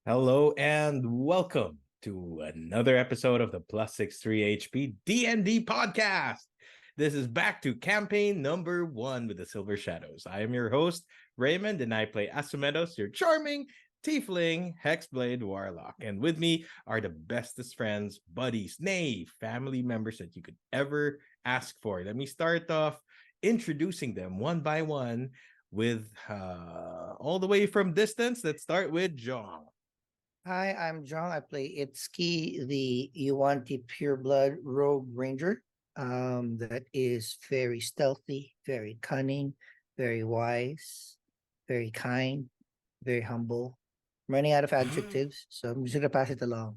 Hello and welcome to another episode of the Plus 63 HP D&D podcast. This is back to campaign number 1 with the Silver Shadows. I am your host, Raymond, and I play Asumedos, your charming Tiefling Hexblade Warlock. And with me are the bestest friends, buddies, nay, family members that you could ever ask for. Let me start off introducing them one by one with all the way from distance. Let's start with JONG. Hi, I'm John. I play Itszki, the Yuan-Ti Pureblood Rogue Ranger. That is very stealthy, very cunning, very wise, very kind, very humble. I'm running out of adjectives, so I'm just gonna pass it along.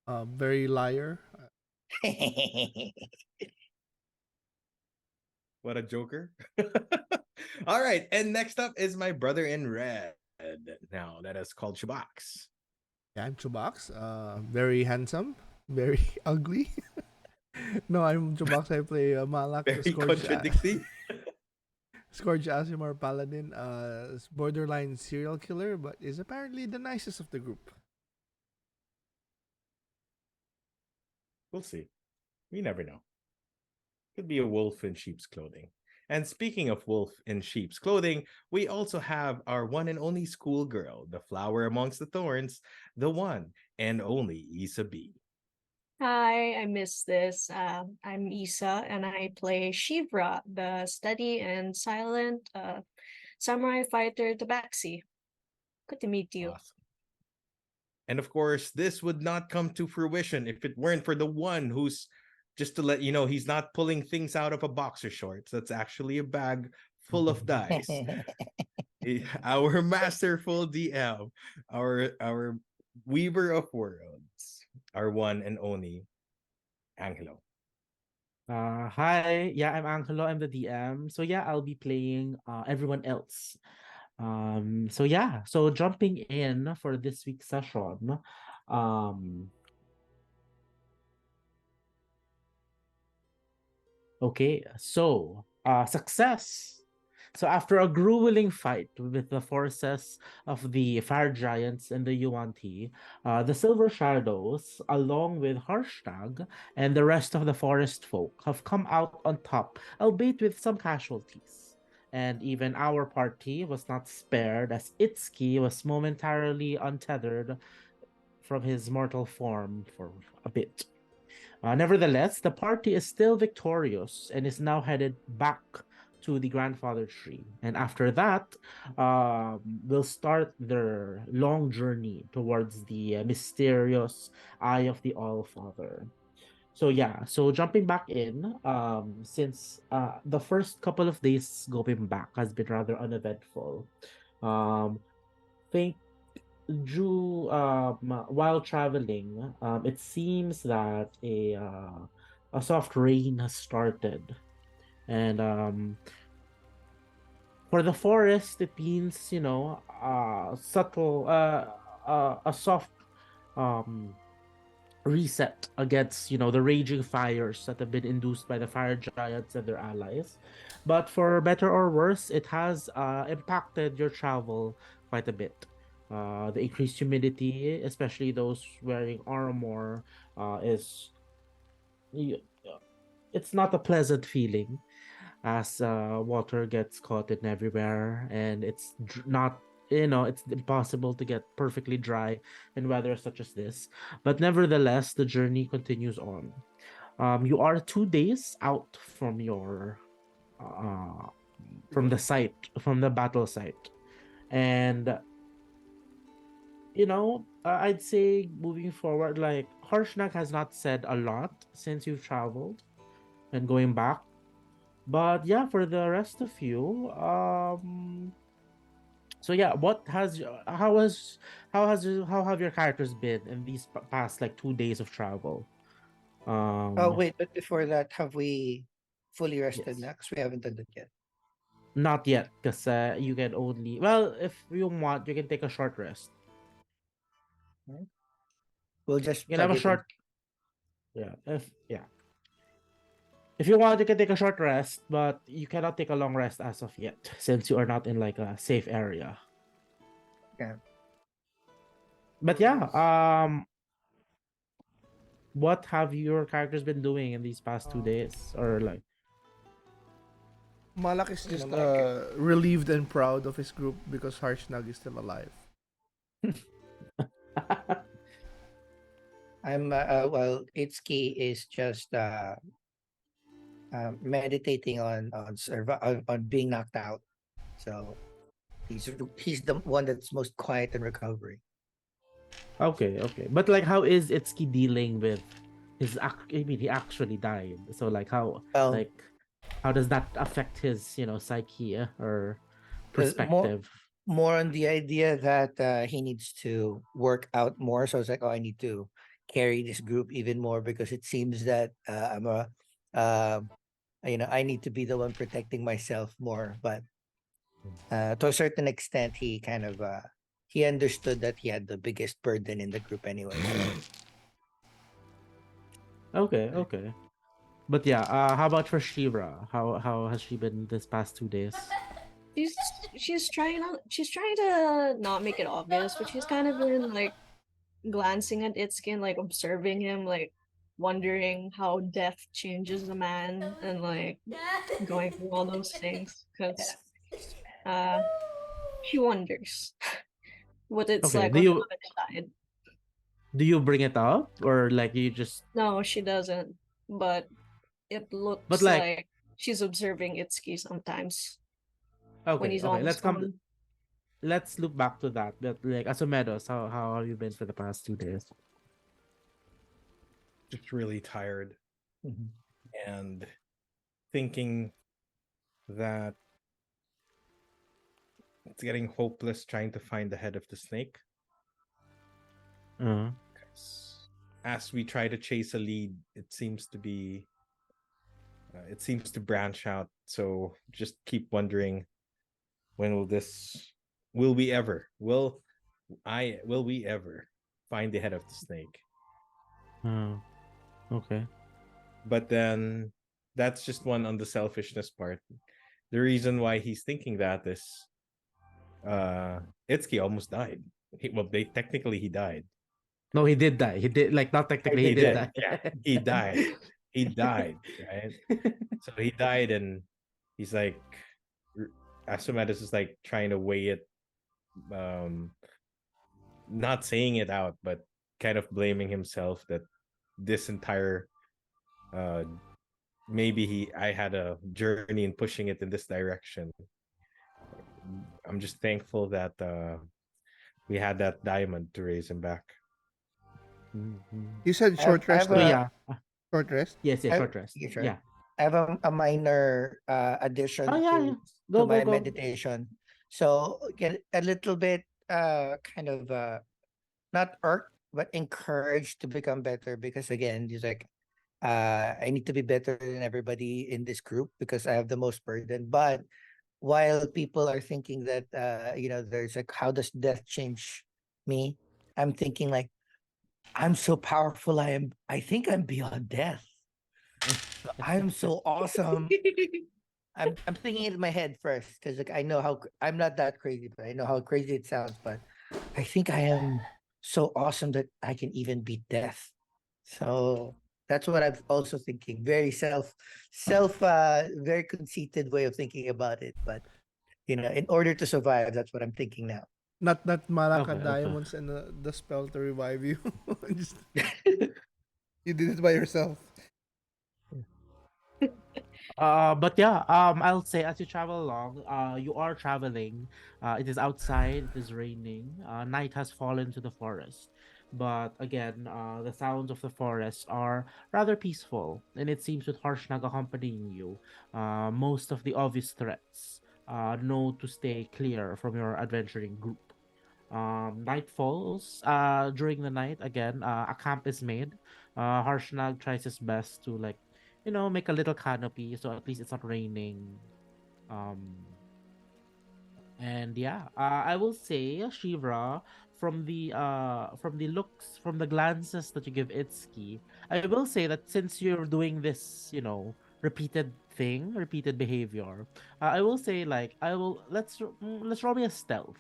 Very liar. What a joker. All right. And next up is my brother in red. Now, that is called CHUBAX. Yeah, I'm CHUBAX. Very handsome, very ugly. No, I'm CHUBAX. I play Malak, the Very contradicting. Scourge Aasimar Paladin. Borderline serial killer, but is apparently the nicest of the group. We'll see. We never know. Could be a wolf in sheep's clothing. And speaking of wolf in sheep's clothing, we also have our one and only schoolgirl, the flower amongst the thorns, the one and only Isa B. Hi, I missed this. I'm Isa, and I play Shevra, the steady and silent samurai fighter Tabaxi. Good to meet you. Awesome. And of course, this would not come to fruition if it weren't for the one who's, just to let you know, he's not pulling things out of a boxer shorts. That's actually a bag full of dice. Our masterful DM, our weaver of worlds, our one and only Angelo. Hi, yeah, I'm Angelo. I'm the DM. So yeah, I'll be playing everyone else. So jumping in for this week's session. Okay, so success. So after a grueling fight with the forces of the fire giants and the Yuan-Ti, the Silver Shadows, along with Harshnag and the rest of the forest folk, have come out on top, albeit with some casualties. And even our party was not spared, as Itszki was momentarily untethered from his mortal form for a bit. Nevertheless, the party is still victorious and is now headed back to the grandfather tree. And after that, will start their long journey towards the mysterious Eye of the All-Father. So yeah, so jumping back in, since the first couple of days going back has been rather uneventful. Think while traveling, it seems that a soft rain has started, and for the forest, it means subtle, a soft reset against the raging fires that have been induced by the fire giants and their allies. But for better or worse, it has impacted your travel quite a bit. The increased humidity, especially those wearing armor, is it's not a pleasant feeling, as water gets caught in everywhere, and it's not it's impossible to get perfectly dry in weather such as this. But nevertheless, the journey continues on. You are 2 days out from your from the battle site, and I'd say moving forward, like Harshnag has not said a lot since you've traveled and going back. But yeah, for the rest of you, so yeah, how have your characters been in these past like 2 days of travel? Oh, wait, but before that, have we fully rested Yes. now? Because we haven't done that yet. Not yet, because you can only, well, if you want, you can take a short rest. We'll just You can have plug a it in. short, yeah. If you want, you can take a short rest, but you cannot take a long rest as of yet, since you are not in like a safe area. Yeah. But yeah, what have your characters been doing in these past 2 days, or like? Malak is just Malak. relieved and proud of his group because Harshnag is still alive. Well, Itszki is just meditating on being knocked out. So he's the one that's most quiet and recovering. Okay, okay. But like, how is Itsuki dealing with I mean, he actually died. So like, Well, like, how does that affect his, psyche or more perspective? more on the idea that he needs to work out more. So it's like, oh, I need to carry this group even more because it seems that um, I need to be the one protecting myself more. But to a certain extent, he kind of he understood that he had the biggest burden in the group anyway. So Okay, okay. But yeah, how about for Shira? How has she been this past 2 days? She's she's trying to not make it obvious, but she's kind of been like glancing at Itsuki and like observing him, like wondering how death changes a man and like going through all those things because uh she wonders what it's Okay, like do on the you other side. do you bring it up, or like you just? No, she doesn't, but it But looks like, like she's observing Itsuki sometimes when okay, he's okay, almost gone. let's look back to that. But like, Asumedos, how have you been for the past 2 days? Just really tired mhm. and thinking that it's getting hopeless trying to find the head of the snake. Uh, As we try to chase a lead, it seems to branch out. So just keep wondering, when will we ever find the head of the snake? uh, okay. But then that's just one on the selfishness part. The reason why he's thinking that is Itsuki almost died. He died. No, he did die. He did, like, not technically, he He did did. die. Yeah, he died. He died, right? So he died, and he's like, Asumedos is like trying to weigh it, um, not saying it out, but kind of blaming himself that this entire, uh, maybe I had a journey in pushing it in this direction. I'm just thankful that we had that diamond to raise him back. Mhm. You said short I have rest, So a yeah, short rest. yes, yes, I, short rest. yeah, sure. Yeah. I have a minor Oh addition yeah, yeah. to Go, go, my go. meditation. So get a little bit kind of not irked but encouraged to become better because again, it's like I need to be better than everybody in this group because I have the most burden. But while people are thinking that there's like how does death change me, I'm thinking like I'm so powerful. I think I'm beyond death. I'm so awesome. I'm thinking it in my head first because like I know I'm not that crazy, but I know how crazy it sounds. But I think I am so awesome that I can even beat death. So that's what I'm also thinking. Very very conceited way of thinking about it. But in order to survive, that's what I'm thinking now. Not Malak Okay, had okay. diamonds and the spell to revive you. Just, you did it by yourself. But yeah, I'll say as you travel along, you are traveling. It is outside, it is raining. Night has fallen to the forest. But again, the sounds of the forest are rather peaceful, and it seems with Harshnag accompanying you, most of the obvious threats know to stay clear from your adventuring group. Night falls. During the night, again, a camp is made. Harshnag tries his best to, like, make a little canopy so at least it's not raining. Um, and yeah, I will say, Shivra, from the looks, from the glances that you give Itsuki, I will say that since you're doing this, repeated behavior, I will say, like, let's roll me a stealth.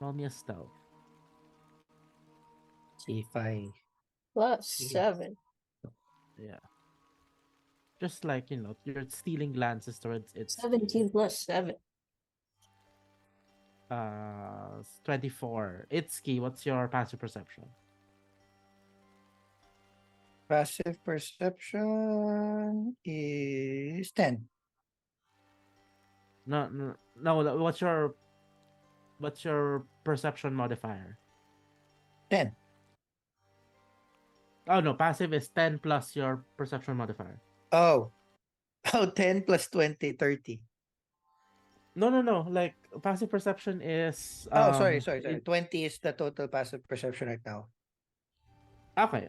Roll me a stealth. See if I Plus see. 7. Yeah. Just like, you're stealing glances towards its 17 plus 7. 24. Itsuki, what's your passive perception? Passive perception is 10. No, what's your perception modifier? 10. Oh no, passive is 10 plus your perception modifier. Oh. Oh, 10 plus 20, 30. No, like passive perception is Oh, sorry. 20 is the total passive perception right now. Okay.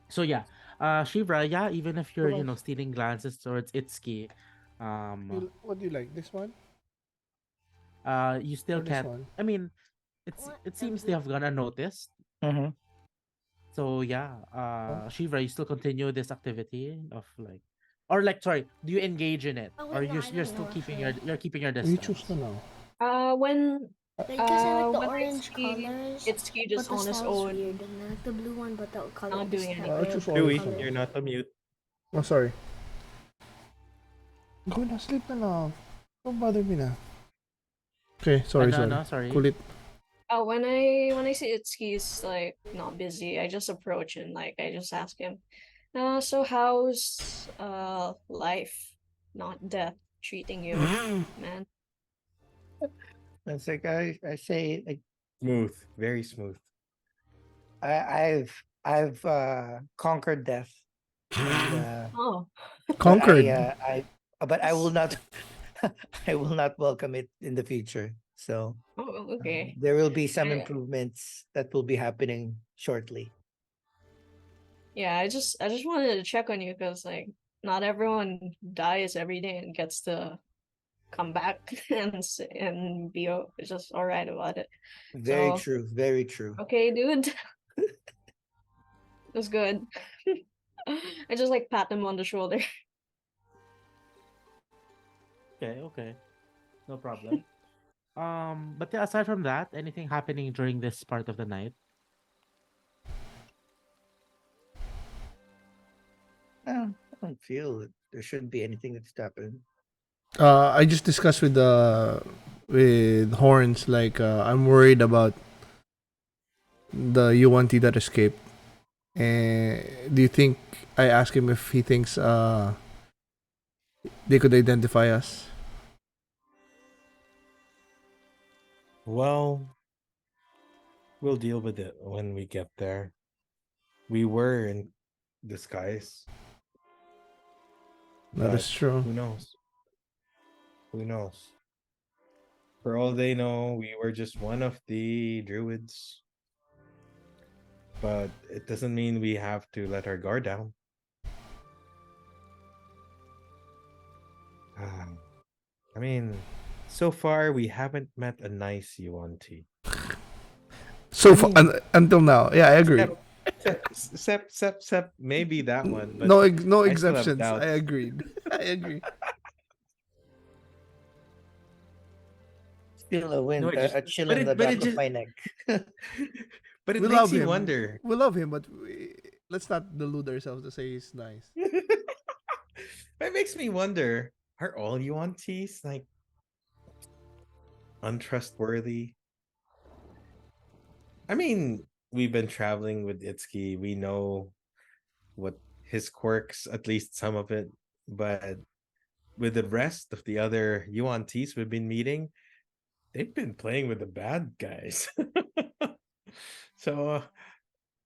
So yeah, Shivra, yeah, even if you're What else? stealing glances towards Itsuki, What do you like? This one you still or this can't. one? I mean, it seems they have gone unnoticed. Mm-hmm. So yeah, Shivra, you still continue this activity of like, or like, sorry, do you engage in it, Oh, or wait, no, you're I you're don't still know, keeping actually. you're keeping your You distance? choose na now. When Like, because I like the when orange Itsuki colors, Itsuki but just the on his style's own, weird. And I like the blue one, but the color not doing is anything. I'll choose red orange. Chewy, color. you're not on mute. Oh, sorry. Go na, sleep na lang. Don't bother me na. Okay, sorry. Sorry. Kulit. When I see Itsuki's like not busy, I just approach and like I just ask him, so how's life, not death, treating you, man? It's like I say, like Smooth, very smooth. I've conquered death. And, Oh, Conquered. but I will not I will not welcome it in the future. So okay. there will be some I- improvements that will be happening shortly. Yeah, I just wanted to check on you because like not everyone dies every day and gets to come back and be just all right about it. Very So true. Very true. okay, dude, that's good. I just like pat him on the shoulder. Okay, no problem. But yeah, aside from that, anything happening during this part of the night? I don't feel that there shouldn't be anything that's happened. I just discussed with Horns. Like, I'm worried about the Yuan-Ti that escaped. Do you think I asked him if he thinks they could identify us? Well, we'll deal with it when we get there. We were in disguise. That but is true. Who knows? Who knows? For all they know, we were just one of the druids. But it doesn't mean we have to let our guard down. I mean, so far we haven't met a nice Yuan-Ti. So far, until now, yeah, I agree. Except maybe that one. But No I still have exceptions. I doubts. agreed. I agree. Still a wind, No, it just- a chill but in it- the but back it of just- my neck. But it We makes love you him. wonder. We love him, but let's not delude ourselves to say he's nice. It makes me wonder, are all Yuan-Tis like untrustworthy? I mean, we've been traveling with Itszki. We know what his quirks, at least some of it. But with the rest of the other Yuan-Tis we've been meeting, they've been playing with the bad guys. So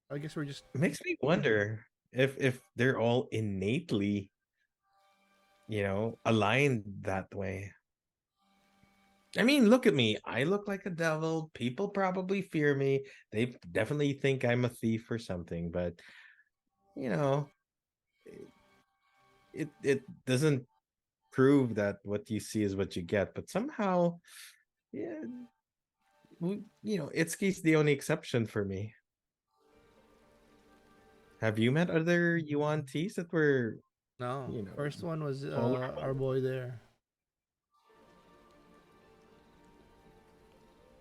I guess we're just it makes me wonder if they're all innately, aligned that way. I mean, look at me. I look like a devil. People probably fear me. They definitely think I'm a thief or something, but you know, it doesn't prove that what you see is what you get. But somehow, yeah, Itsuki's the only exception for me. Have you met other Yuan Ts that were no. You know, First one was tolerable. our boy there.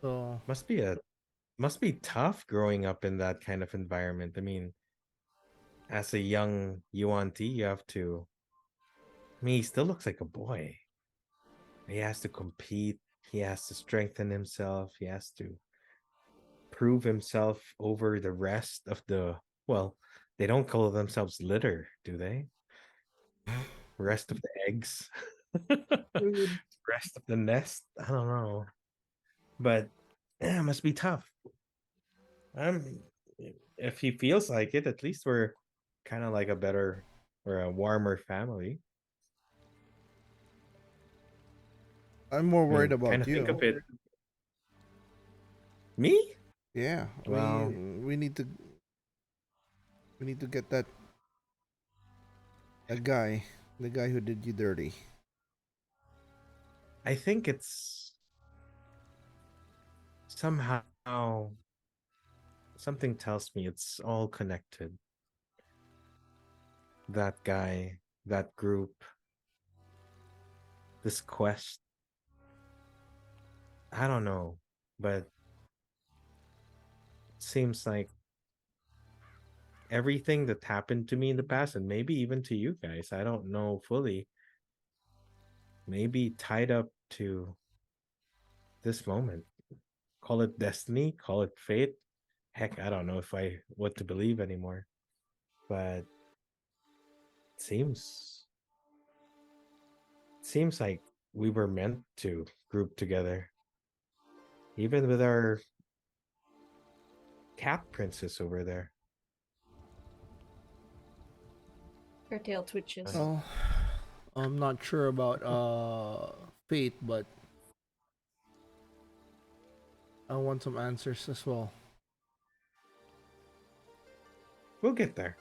So must be a Must be tough growing up in that kind of environment. I mean, as a young Yuan-Ti, you have to. I mean, he still looks like a boy. He has to compete. He has to strengthen himself. He has to prove himself over the rest of the. Well, they don't call themselves litter, do they? Rest of the eggs. Rest of the nest. I don't know. But yeah, it must be tough. If he feels like it, at least we're kind of like a better or a warmer family. I'm more I worried mean, kind about of think you. of it. Me? Yeah, Well, we need to get that guy, the guy who did you dirty. I think it's somehow something tells me it's all connected. That guy, that group, this quest. I don't know, but it seems like everything that happened to me in the past, and maybe even to you guys, I don't know fully, maybe tied up to this moment. Call it destiny, call it fate. Heck, I don't know if I what to believe anymore. But it seems like we were meant to group together. Even with our cat princess over there. Her tail twitches. Well, I'm not sure about fate, but I want some answers as well. We'll get there.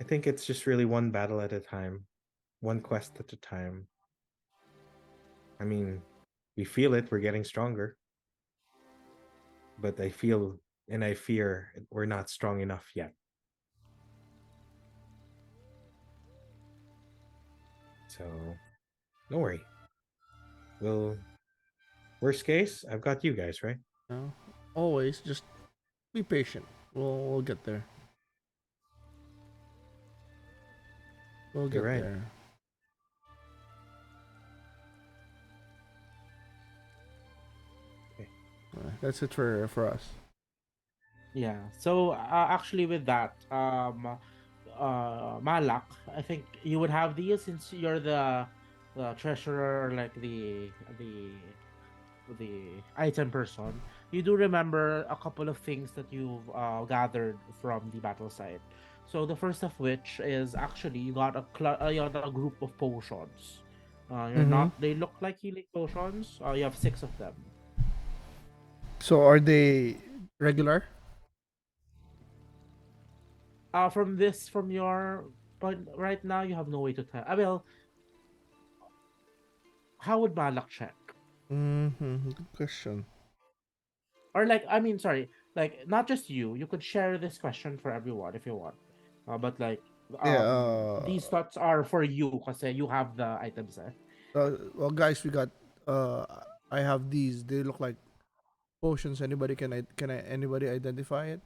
I think it's just really one battle at a time, one quest at a time. I mean, we feel it, we're getting stronger. But I feel and I fear we're not strong enough yet. So, don't worry. Well, worst case, I've got you guys, right? No, always just be patient. We'll get there. We'll You're get right. there. Okay. That's it for us. Yeah. So actually, with that, Malak, I think you would have these since you're the treasurer, like the item person. You do remember a couple of things that you've gathered from the battle site. So the first of which is actually you got a group of potions. You're Mm-hmm. not. They look like healing potions. You have 6 of them. So are they regular? From your point right now, you have no way to tell. I will. How would Malak check? Mm-hmm. Good question. Or like, I mean, sorry, like not just you. You could share this question for everyone if you want. But like, Yeah. these thoughts are for you because you have the items. Well, guys, we got. I have these. They look like potions. Anybody anybody identify it?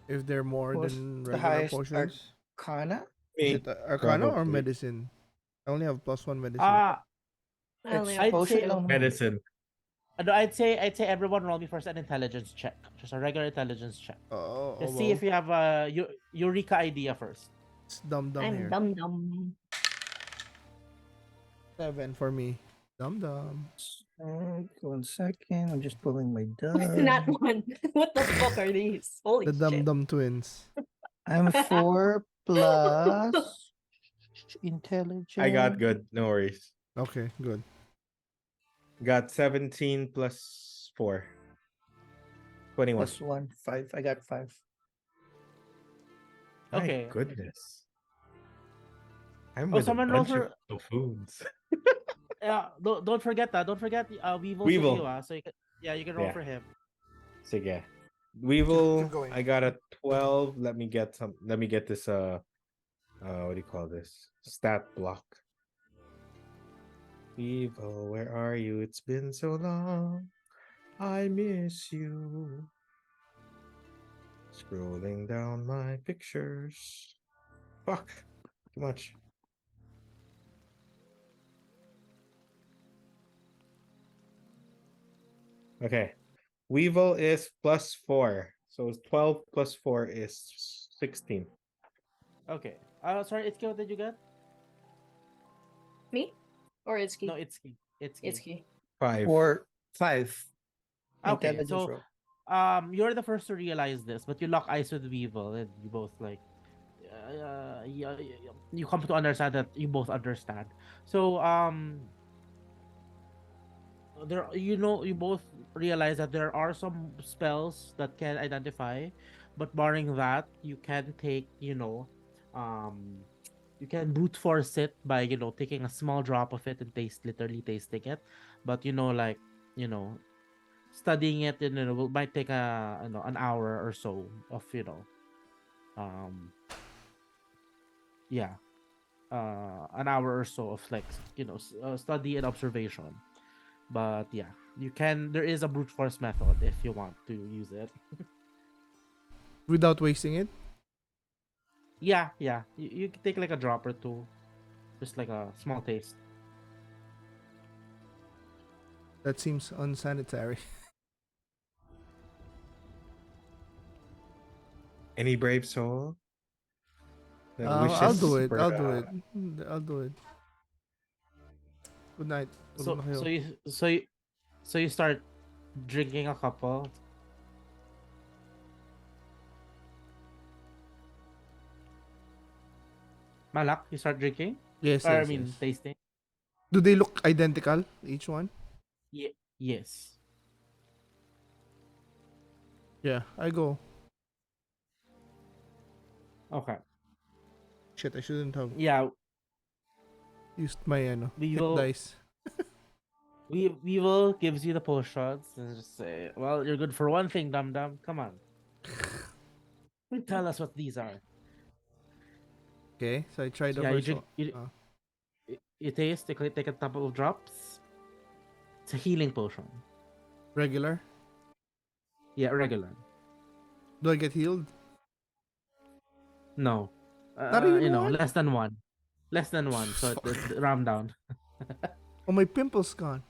If they're more What's than the regular highest potions, arcana? is Me, it Arcana or probably. medicine? I only have +1 medicine. Uh I only It's have I'd say potion only. Medicine. no, I'd say everyone roll me first an intelligence check, just a regular intelligence check. Oh Just see well, if you have a Eureka idea first. it's dumb I'm here. dum. 7 for me. Dumb. 1 second. I'm just pulling my Not die. one. What the fuck are these? Holy The shit. dumb twins. I'm 4 plus intelligence. I got good. No worries. Okay, good. Got 17 plus 4. 21. Plus 1, 5. I got 5. My Okay. goodness. I'm Oh, with a someone roll bunch of for. buffoons. Don't forget that. Don't forget Weevil's with Weevil. you. So you can roll Yeah. for him. Sige. Weevil, Keep going. I got a 12. Let me get this what do you call this? Stat block. Weevil, where are you? It's been so long. I miss you. Scrolling down my pictures. Fuck. Too much. Okay. Weevil is +4. So 12 plus 4 is 16. Okay. Sorry, Itki, what did you get? Me? Or Ittzki? No, Itki. Ittzki. 5. Or 5. Okay, Intelligence so roll. you're the first to realize this, but you lock eyes with Weevil, and you both like, you come to understand that you both understand. So there, you both realize that there are some spells that can identify, but barring that, you can take, um, you can brute force it by taking a small drop of it and literally tasting it, but like you know studying it, might take an hour or so of um yeah an hour or so of like study and observation. But yeah, there is a brute force method if you want to use it. Without wasting it? Yeah, you can take like a drop or two, just like a small taste. That seems unsanitary. Any brave soul that I'll wishes do it. for I'll do it. I'll do it. Good night. Tulog so na kayo. so you so you so you start drinking a couple. Malak, you start drinking, Yes, or I yes, mean yes. tasting. Do they look identical, each one? Yes. Yeah, I go. Okay. Shit, I shouldn't have Yeah, used my we hit will dice. we will gives you the potions and just say, well, you're good for one thing, dum dum. Come on, tell us what these are. Okay, so I tried So the yeah, you first drink, one. Uh, you taste, take a couple of drops. It's a healing potion. regular. Yeah, regular. Do I get healed? No, Not even one? less than one. So Fuck. it round down. Oh, my pimple's gone.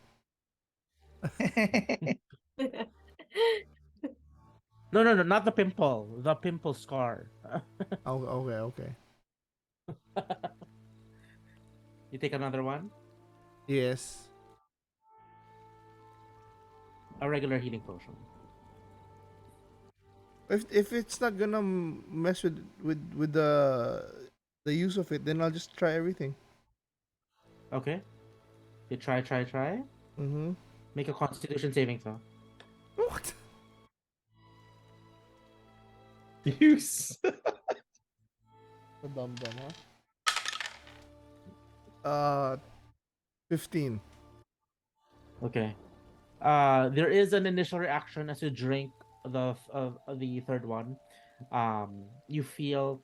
No, not the pimple, the pimple scar. Oh, okay, okay. You take another one, Yes. a regular healing potion. If it's not gonna mess with the use of it, then I'll just try everything. Okay, you try. Mm-hmm. Make a Constitution saving throw. What? Use. A dumb, huh? 15. Okay. There is an initial reaction as you drink the third one. Um, you feel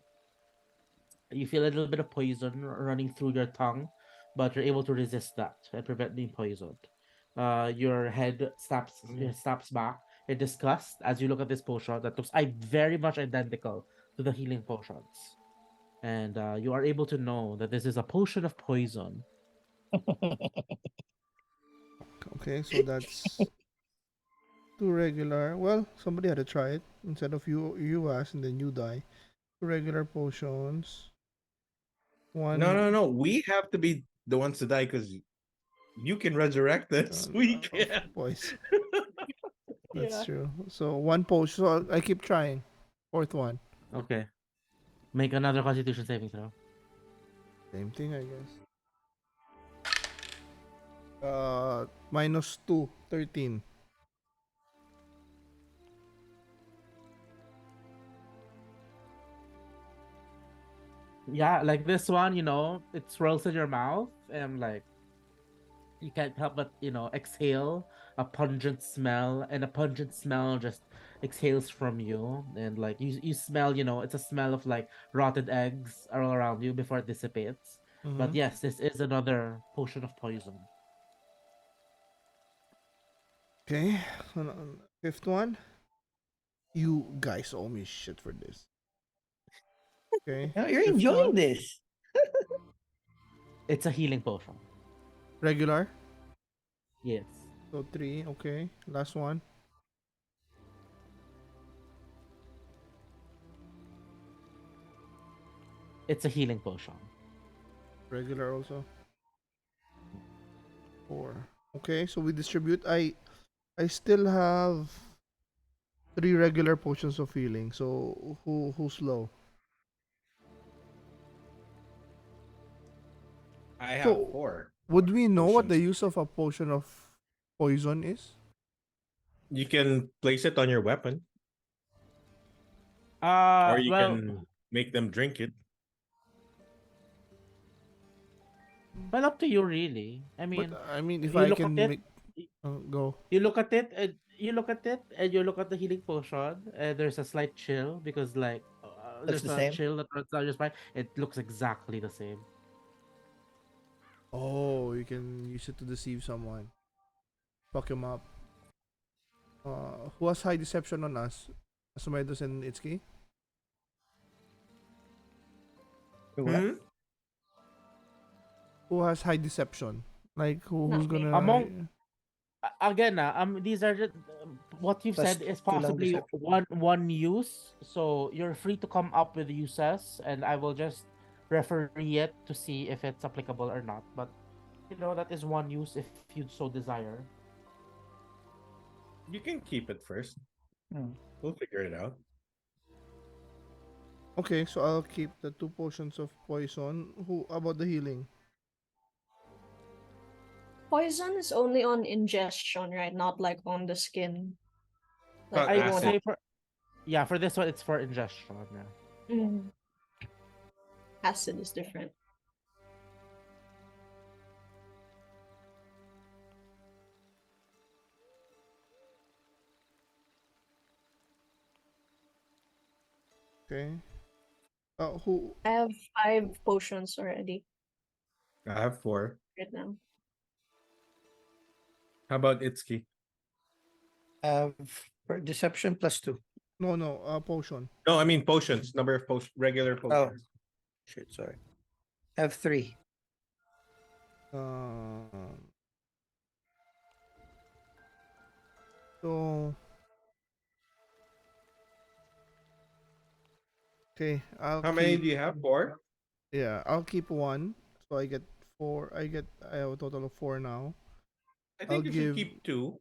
you feel a little bit of poison running through your tongue, but you're able to resist that and prevent being poisoned. Your head snaps back in disgust as you look at this potion that looks very much identical to the healing potions, and you are able to know that this is a potion of poison. Okay, so that's two regular. Well, somebody had to try it instead of you ask and then you die. Two regular potions. One. No. We have to be the ones to die because you can resurrect us. We can. Boys. That's Yeah. true. So one potion. So I keep trying. Fourth one. Okay. Make another Constitution saving throw. Same thing, I guess. -2, 13. Yeah, like this one, it swirls in your mouth and like you can't help but, exhale a pungent smell, and a pungent smell just exhales from you, and like you smell, it's a smell of like rotted eggs all around you before it dissipates. But Mm-hmm. yes, this is another potion of poison. Okay. Fifth one. You guys owe me shit for this. Okay. Oh, you're Fifth enjoying one. this. It's a healing potion. Regular. Yes. So 3. Okay. Last one. It's a healing potion. Regular also. 4. Okay. So we distribute. I still have 3 regular potions of healing. So who's low? I have So 4. would we know what the Potions. use of a potion of poison is? You can place it on your weapon, or you Well, can make them drink it. up to you really. I But mean, I mean, if you I look at can it, make go. you look at it, and you look at it, and you look at the healing potion, and there's a slight chill because like That's there's the a same. chill that runs down your spine. It looks exactly the same. Oh, you can use it to deceive someone. Fuck him up. Who has high deception on us? Asumedos and Itszki? What? Hmm? Who has high deception? Like who's Not me. gonna Among again, these are just, what you've Plus said is 2 lang possibly deception. one use. So you're free to come up with uses, and I will just referee it to see if it's applicable or not. But that is one use if you so desire. You can keep it first. Hmm. We'll figure it out. Okay, so I'll keep the 2 potions of poison. Who about the healing? Poison is only on ingestion, right? Not like on the skin. Like About I you would don't acid. say for this one it's for ingestion. Yeah. Mm. Acid is different. Okay. Who I have 5 potions already I have 4. right now. How about Itsuki? For deception plus 2. no, potion. No, I mean potions. Number of regular potions. Shit, sorry. I have 3. So okay, How many do you have? 4? I'll keep 1. So I get 4. I have a total of 4 now. I I'll think you should give keep 2.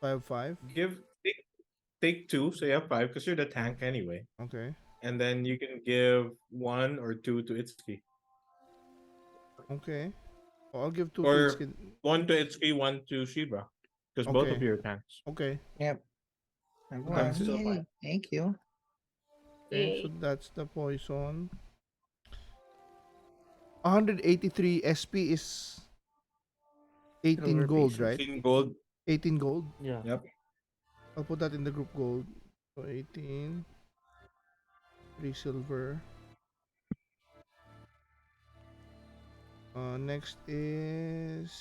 I have 5. Take 2, so you have 5 because you're the tank anyway. Okay. And then you can give 1 or 2 to Itsuki. Okay. Oh, I'll give 2 to Or Itszki. 1 to Itsuki, 1 to Shevra. Because both of Okay. you are tanks. Okay. Yep. Okay, still Yay. fine. Thank you. Okay, so Yay. that's the poison. 183 SP is 18 Silver gold, pieces. right? 16 gold. 18 gold. Yeah. Yep. I'll put that in the group gold. So 18. 3 silver. Next is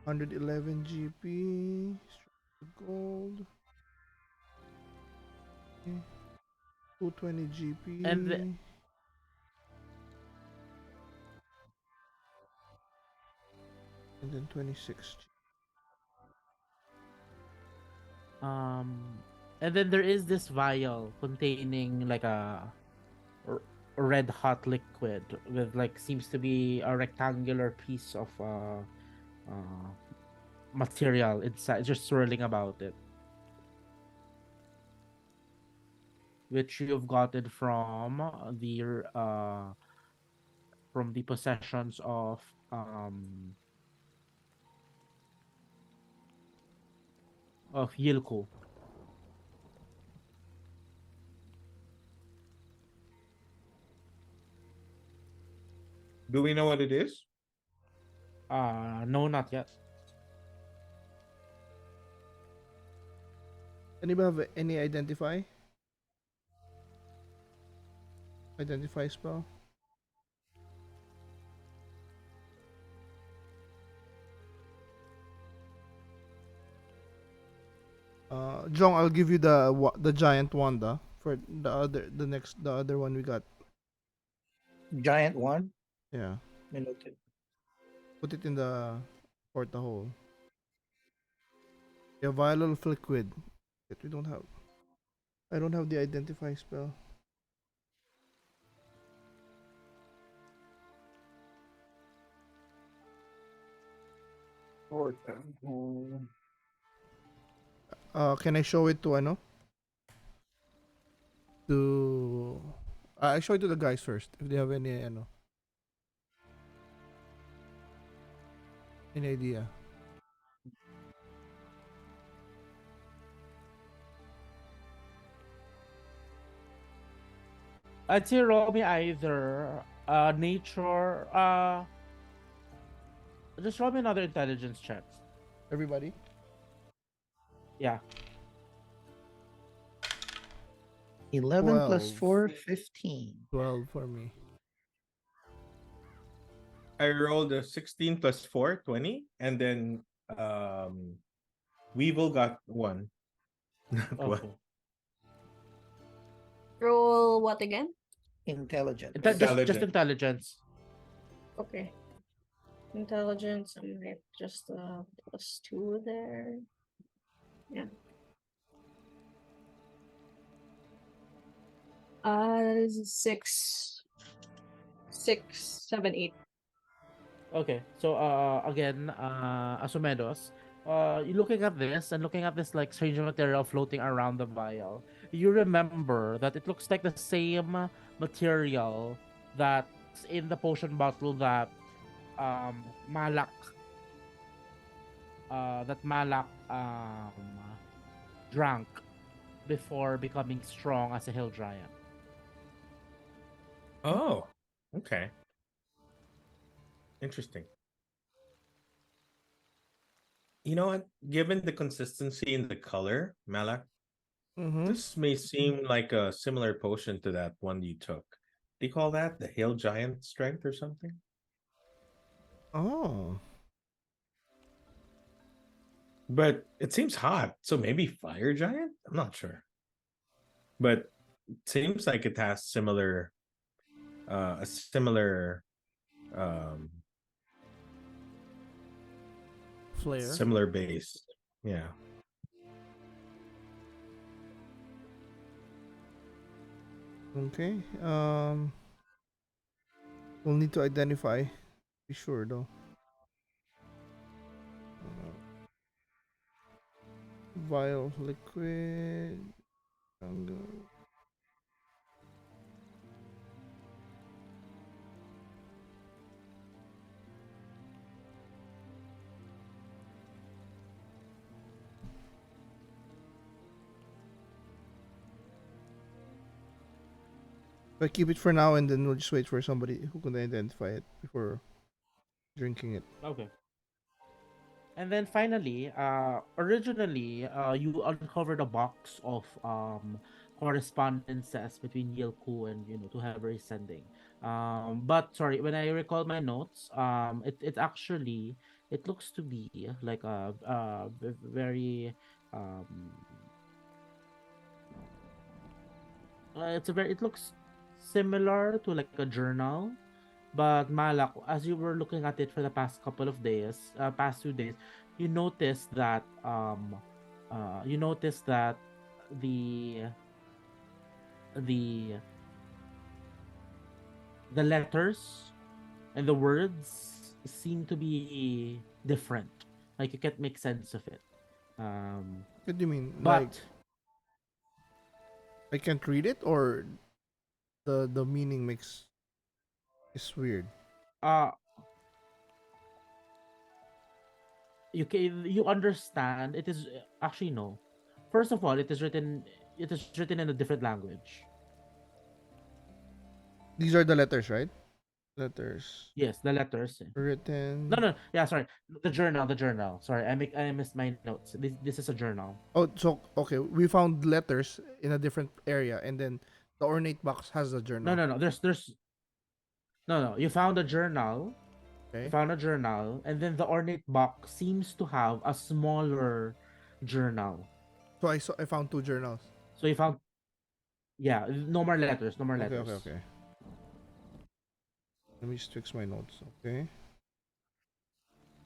111 GP. Gold. Okay. 220 GP. And and then 26. And then there is this vial containing like r- a red hot liquid with like seems to be a rectangular piece of material inside, just swirling about it, which you've gotten from the possessions of Yilko. Do we know what it is? No, not yet. Anybody have any identify? Identify spell? Jong, I'll give you the giant wanda for the other one we got. Giant one. Yeah, Noted. put it in the porta hole. Yeah, vial of liquid. That we don't have. I don't have the identify spell. Can I show it to ano? To I show it to the guys first if they have any any idea. I'd say roll me either nature. Just roll me another intelligence check. Everybody. Yeah. 11 plus 12. 4, 15. 12 for me. I rolled a 16 plus 4, 20, and then Weevil got 1. Not one. Okay. Roll what again? Intelligence. Just intelligence. Okay. Intelligence, I might just plus 2 there. Yeah. That is 6, 7, 8. Okay, so again, Asumedos, you looking at this and looking at this like strange material floating around the vial, you remember that it looks like the same material that's in the potion bottle that Malak drank before becoming strong as a hill giant. Oh, okay. Interesting. You know what? Given the consistency in the color, Malak, this may seem like a similar potion to that one you took. Do you call that the Hill Giant Strength or something? Oh. But it seems hot, so maybe Fire Giant? I'm not sure. But it seems like it has similar a similar Flare. similar base. Yeah. Okay. We'll need to identify. Be sure though. Vial of liquid. But keep it for now, and then we'll just wait for somebody who can identify it before drinking it. Okay. And then finally, originally, you uncovered a box of correspondences between Yilku and to Hevery sending. But sorry, when I recall my notes, it actually it looks to be like a very it looks similar to like a journal. But Malak, as you were looking at it for the past couple of days, past 2 days, you noticed that the the the letters and the words seem to be different. Like you can't make sense of it. What do you mean? But Like I can't read it, or the meaning is weird. uh you understand it is actually no. First of all, it is written in a different language. These are the letters, right? Letters Yes, the letters. written. No, yeah, sorry. The journal. Sorry, I missed my notes. This is a journal. Oh, so okay, we found letters in a different area, and then the ornate box has the journal. No. There's no. You found a journal. Okay. You found a journal, and then the ornate box seems to have a smaller journal. So I found 2 journals. So you found, yeah, no more letters, no more Okay, letters. okay. Let me just fix my notes, okay?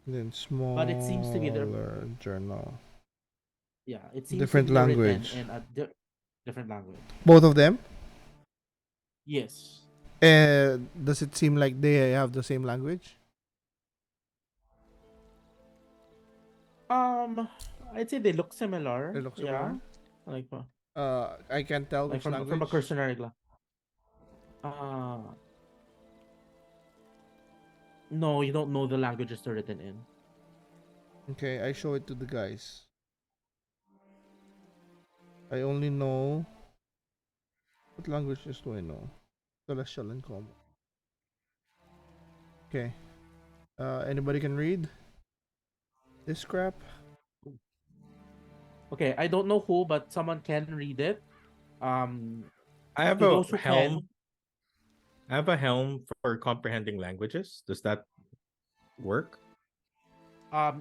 And then But it seems to be smaller journal. Yeah, it seems Different to be written language. in a different language. Both of them? Yes. Does it seem like they have the same language? I'd say they look similar. They look Yeah, similar? like I can't tell like which from language. a cursory glance. No, you don't know the languages they're written in. Okay, I show it to the guys. I only know... What languages do I know? Celestial and Common. Okay. Anybody can read this crap? Okay, I don't know who, but someone can read it. I have To a those who helm. can, I have a helm for comprehending languages. Does that work?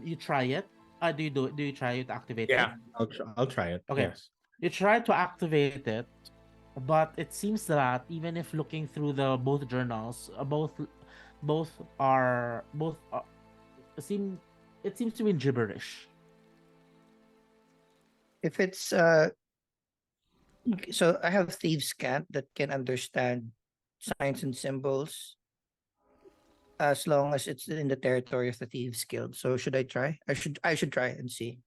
you try it. Do you do it? Do you try to activate it? Yeah, I'll try it. Okay. Yes. You try to activate it, but it seems that even if looking through the both journals, both seem it seems to be gibberish. If it's so I have Thieves Cant that can understand signs and symbols as long as it's in the territory of the Thieves Guild. So should I try? I should try and see.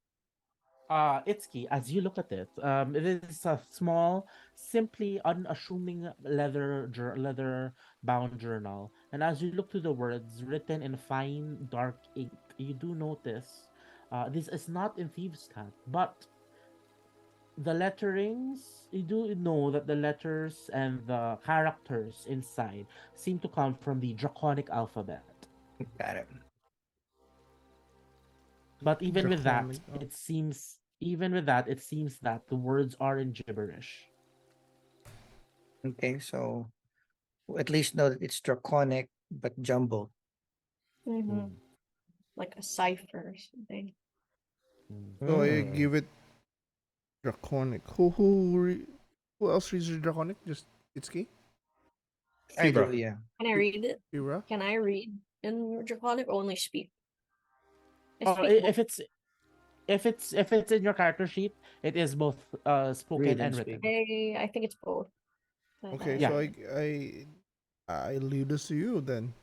Ittzki, as you look at it, it is a small, simply unassuming leather bound journal. And as you look through the words written in fine dark ink, you do notice this is not in Thieves' Cant, but the letterings, you do know that the letters and the characters inside seem to come from the draconic alphabet. Got it. But even with that, Draconic, it seems that the words are in gibberish. Okay, so at least know that it's draconic but jumbled. Mm-hmm. Like a cipher or something. So I Hmm. give it Draconic. Who else reads Draconic? Just Itsuki? I do, Shevra. yeah. Can I read it? Ira? Can I read in Draconic or only speak? I Oh, speak if it's in your character sheet, it is both spoken Read and and speak. written. I think it's both. But, Okay, Yeah. so I leave this to you then.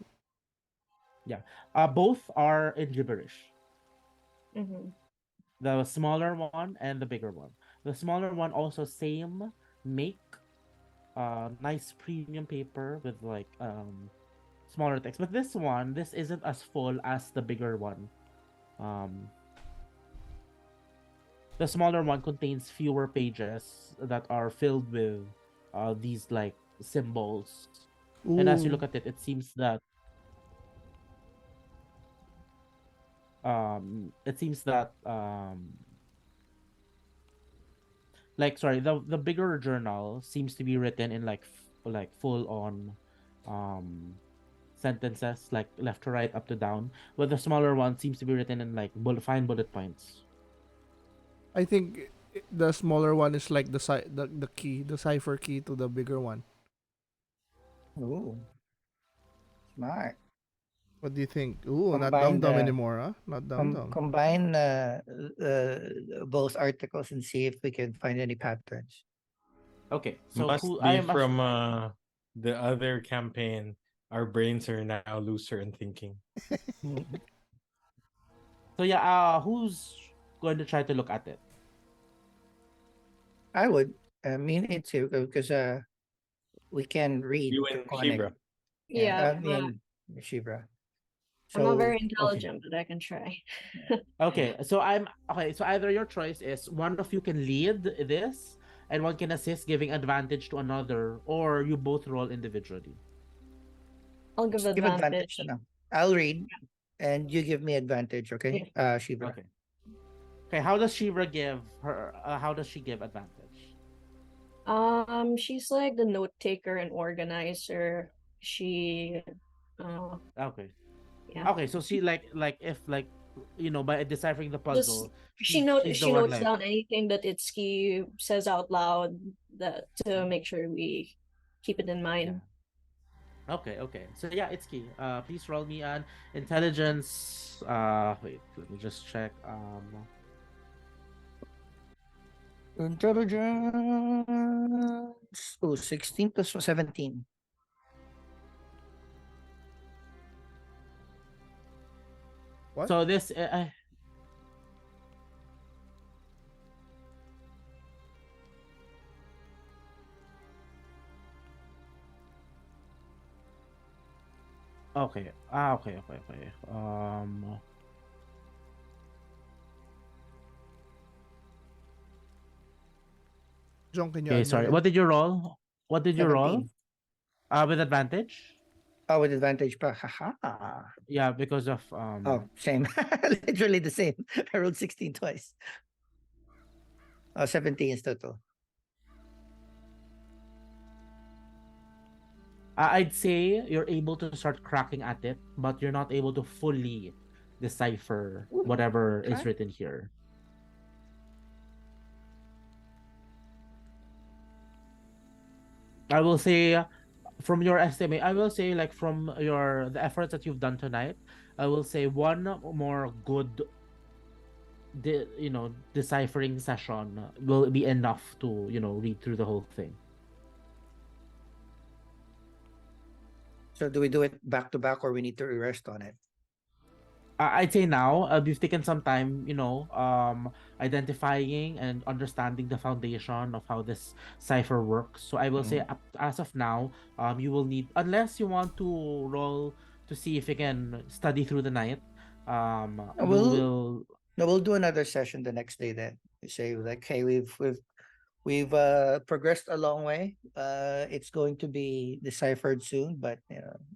Both are in gibberish. mhm. The smaller one and the bigger one. The smaller one also same make, nice premium paper with like smaller text. But this isn't as full as the bigger one. The smaller one contains fewer pages that are filled with these like symbols. And as you Ooh. look at it, it seems that it seems that like sorry, the bigger journal seems to be written in like like full on sentences, like left to right, up to down, but the smaller one seems to be written in like fine bullet points. I think the smaller one is like the key, the cipher key to the bigger one. Ooh. Smart. What do you think? Ooh, not Combine dum dum the anymore, huh? Not dum dum. combine both articles and see if we can find any patterns. Okay, so Must who be I am from the other campaign. Our brains are now looser in thinking. so yeah, who's going to try to look at it? I would. I mean, it's because we can read You and draconic. Shevra. Yeah, Me and Shevra. I'm not So very intelligent, but I can try. Okay, so so either your choice is one of you can lead this and one can assist giving advantage to another, or you both roll individually. I'll give give advantage. advantage. No. I'll read, and you give me advantage. Okay, Shevra. Okay. Okay, how does Shevra give her how does she give advantage? She's like the note taker and organizer. She Okay. yeah. Okay, so she like if like by deciphering the Just puzzle, she she's the she one notes like, down anything that Itszki says out loud that to make sure we keep it in mind. okay. So yeah, Itsuki, please roll me an intelligence. Wait, let me just check. Intelligence. Oh, 16 plus 17. What? So this, okay. Okay. John, can you Okay, add more sorry. in? What did you roll? What did you roll? 17. With advantage? Oh, with advantage pa. Haha. Yeah, because of Oh, same. Literally the same. I rolled 16 twice. Oh, 17 is total. I'd say you're able to start cracking at it, but you're not able to fully decipher whatever is Okay. written here. I will say, from your estimate, I will say, like, from the efforts that you've done tonight, I will say one more good deciphering session will be enough to read through the whole thing. So do we do it back to back or we need to rest on it? I'd say now we've taken some time, identifying and understanding the foundation of how this cipher works. So I will say, as of now, you will need, unless you want to roll to see if you can study through the night. You will. No, we'll do another session the next day then. We say like, hey, we've progressed a long way. It's going to be deciphered soon, but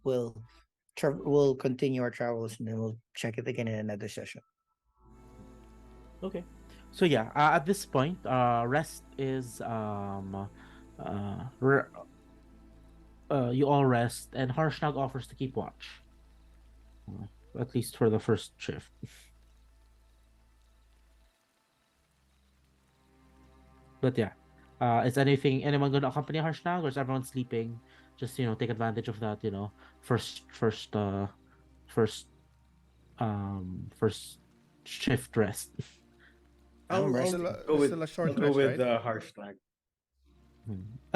we'll continue our travels and then we'll check it again in another session. Okay. So yeah, at this point, rest is you all rest, and Harshnag offers to keep watch, at least for the first shift. But yeah, is anyone going to accompany Harshnag, or is everyone sleeping? Just take advantage of that. First first shift rest. I'm I'll resting. go with Still a short I'll go rest, with right? harsh lag.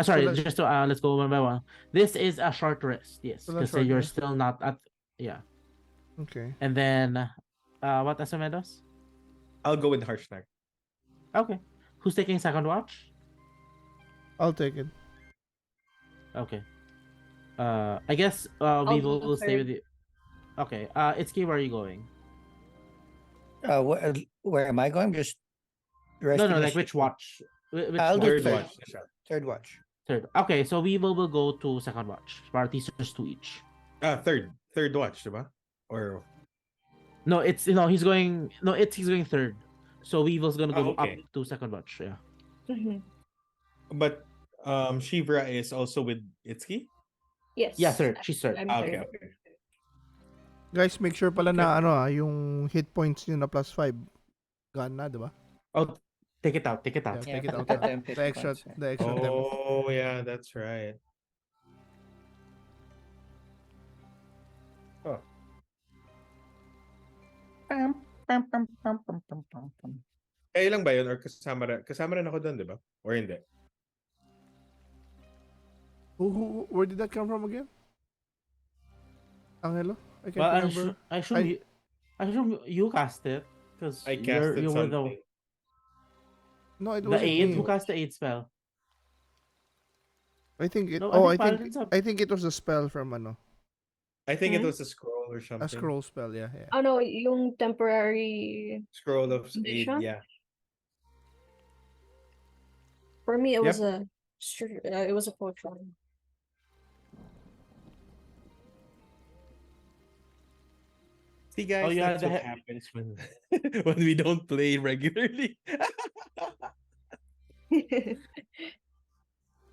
Sorry, let's- just to let's go one by one. This is a short rest, yes, Still a because short you're rest. still not at, yeah. Okay. And then, what Asumedos? I'll go with harsh lag. Okay, who's taking second watch? I'll take it. Okay. I guess we do the will stay third. with you. Okay. Itsuki, where are you going? Where am I going? Just No, resting. like which watch? Which I'll do Third third. watch. Siya. Third watch. Third. Okay, so we will go to second watch. Parties just two each. Third watch, diba? Or No, he's going. No, he's going third. So Weevil's gonna go up okay. to second watch. Yeah. But Shevra is also with Itszki? Yes. Yeah, third. She's third. I'm Okay, third. okay. Guys, make sure pala na yung hit points nyo na +5. Gone na, diba? Oh, take it out. Yeah, take it out. The extra temp. Oh yeah, that's right. Oh. Kaya lang ba yun? Or kasama rin ako doon, di ba? Or hindi? Where did that come from again? Angelo? I can't Well, remember. I assume you cast it because I casted you were something. No, it the wasn't aid. me. Who cast the aid spell? I think it. No, I Paladin's think up. I think it was a spell from I think it was a scroll or something. a scroll spell. Yeah. Oh no, yung temporary. Scroll of aid, Condition? yeah. For me, it Yep. was a potion. See guys, yeah, that's what happens when when we don't play regularly.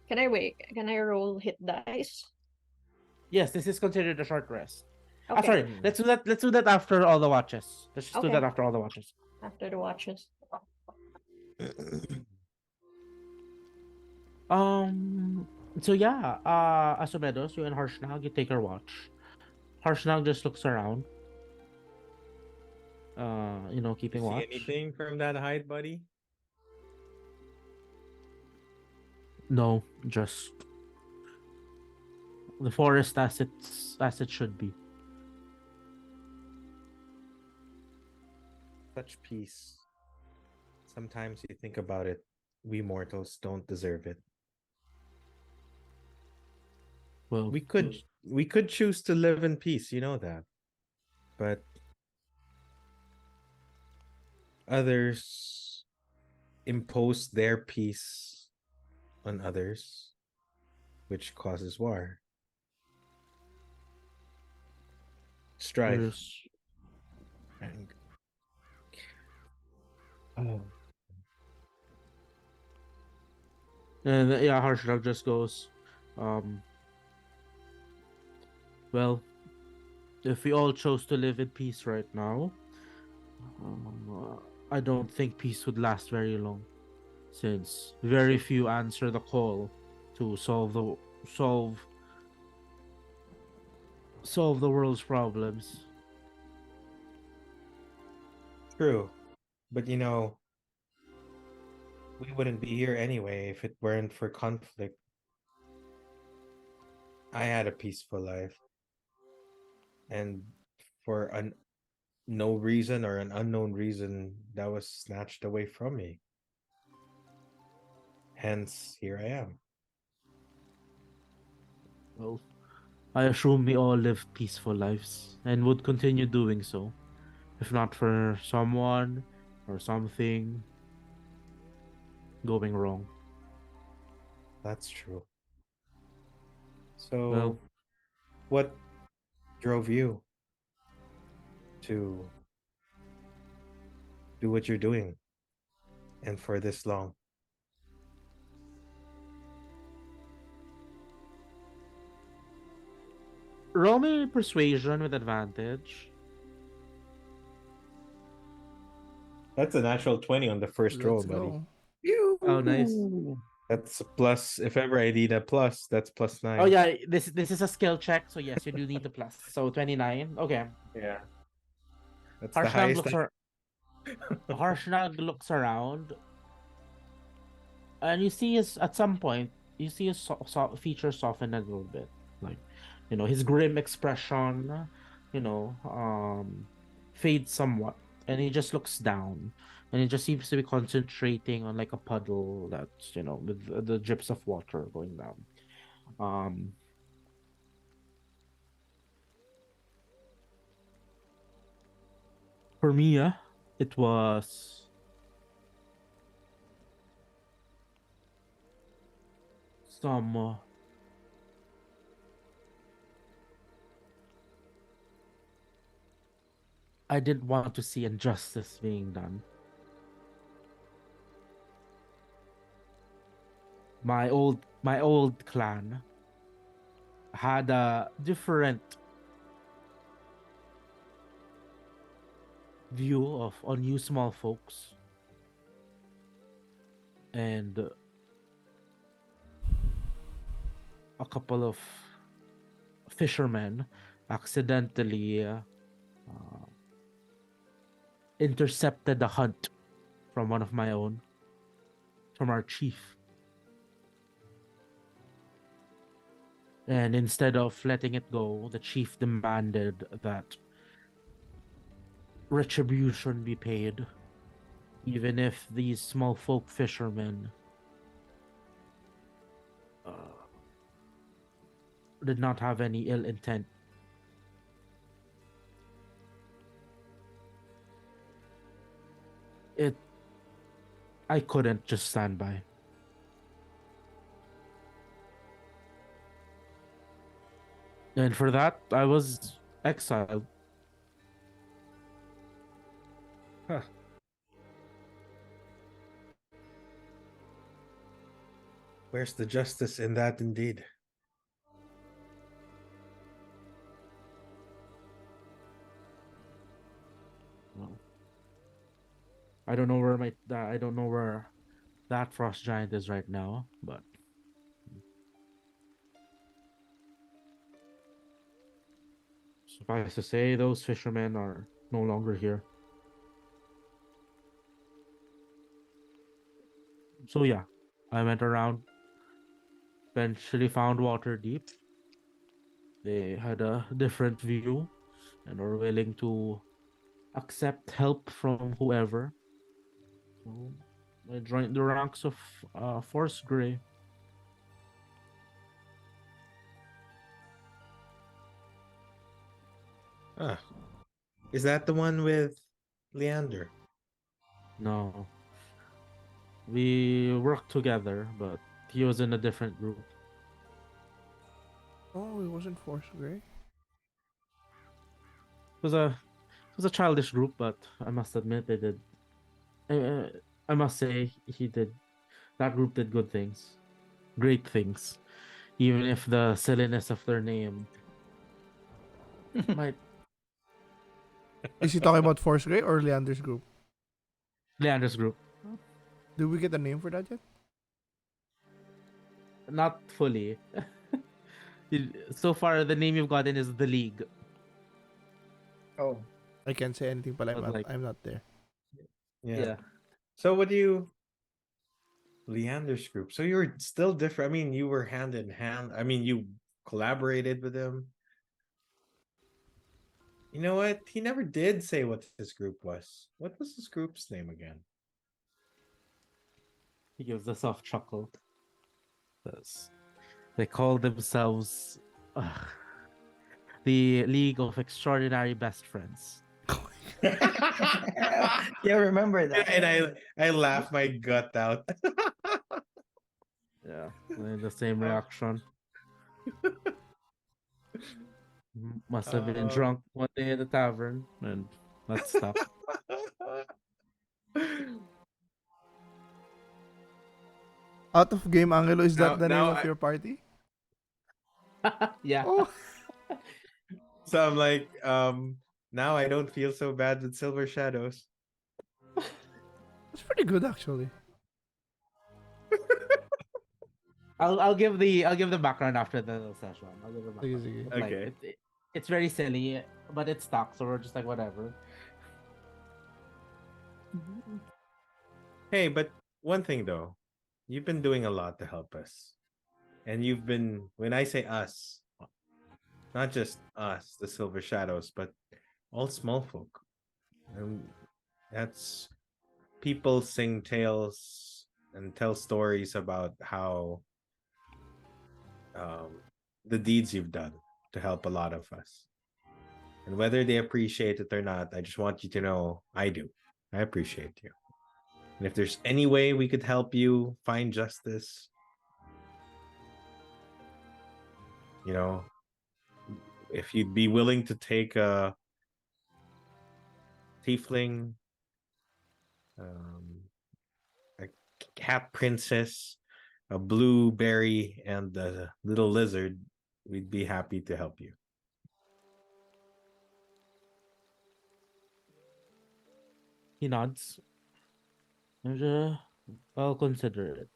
Can I wait? Can I roll hit dice? Yes, this is considered a short rest. Ah, Okay. sorry. Let's do that. Let's do that after all the watches. Let's just do Okay. that after all the watches. After the watches. So yeah. Asumedos, you and Harshnag, you take your watch. Harshnag just looks around. Keeping See watch. anything from that hide, buddy? No, just the forest as it should be. Such peace. Sometimes you think about it, we mortals don't deserve it. Well, We could choose to live in peace, you know that. But others impose their peace on others, which causes war. Strife. there's Anger. Oh. and yeah, Harshnag just goes, um. Well, if we all chose to live in peace right now, I don't think peace would last very long, since very few answer the call to solve the world's problems. True. But you know, we wouldn't be here anyway if it weren't for conflict. I had a peaceful life. And for no reason or an unknown reason, that was snatched away from me. Hence, here I am. Well, I assume we all live peaceful lives and would continue doing so, if not for someone or something going wrong. That's true. So, Well, what drove you to do what you're doing and for this long? roll me persuasion with advantage. That's a natural 20 on the first roll, Let's buddy. go. Oh, nice. That's a plus. If ever I need a plus, that's plus 9. Oh yeah, this is a skill check, so yes, you do need the plus. So 29. Okay. Yeah. That's the Harshnag highest. looks Harshnag looks around, and you see his at some point you see his features soften a little bit, like his grim expression, fades somewhat, and he just looks down, and he just seems to be concentrating on like a puddle that's with the drips of water going down. For me, it was some I didn't want to see injustice being done. My old clan had a different view on you small folks, and a couple of fishermen accidentally intercepted a hunt from one of my own, from our chief. And instead of letting it go, the chief demanded that retribution be paid, even if these small folk fishermen did not have any ill intent. I couldn't just stand by. And for that, I was exiled. Huh. Where's the justice in that, indeed? I don't know where I don't know where that frost giant is right now, but suffice to say, those fishermen are no longer here. So yeah, I went around, eventually found Waterdeep. They had a different view and were willing to accept help from whoever. So I joined the ranks of Force Grey. Ah, is that the one with Leander? No, we worked together, but he was in a different group. Oh, it wasn't Force Grey. It was a childish group, but I must admit they did. Uh, I must say he did. That group did good things, great things, even if the silliness of their name might. Is he talking about Force Grey or Leander's group? Leander's group, Did we get a name for that yet? not fully. So far, the name you've gotten is the League. Oh, I can't say anything, but But like, I'm not there. yeah. So what do you Leander's group? So you were still different. I mean, you were hand in hand. I mean, you collaborated with him. You know what? He never did say what his group was. What was his group's name again? He gives a soft chuckle. They call themselves the League of Extraordinary Best Friends. yeah, remember that. And I laughed my gut out. Yeah, the same reaction. Must have been drunk one day at the tavern and that stuck. Out of game, Angelo, is that the name now of your party? Yeah. Oh, So I'm like, now I don't feel so bad with Silver Shadows. that's pretty good actually. I'll give the background after the session. I'll give the Sige, background. sige. But, like, Okay. it's very silly, but it's stuck, so we're just like whatever. Hey, but one thing though, you've been doing a lot to help us. And you've been, when I say us, not just us, the Silver Shadows, but all small folk. And that's people sing tales and tell stories about how the deeds you've done to help a lot of us. And whether they appreciate it or not, I just want you to know I do. I appreciate you. And if there's any way we could help you find justice, you know, if you'd be willing to take a tiefling, a cat princess, a blueberry, and a little lizard, we'd be happy to help you. He nods. And, I'll consider it.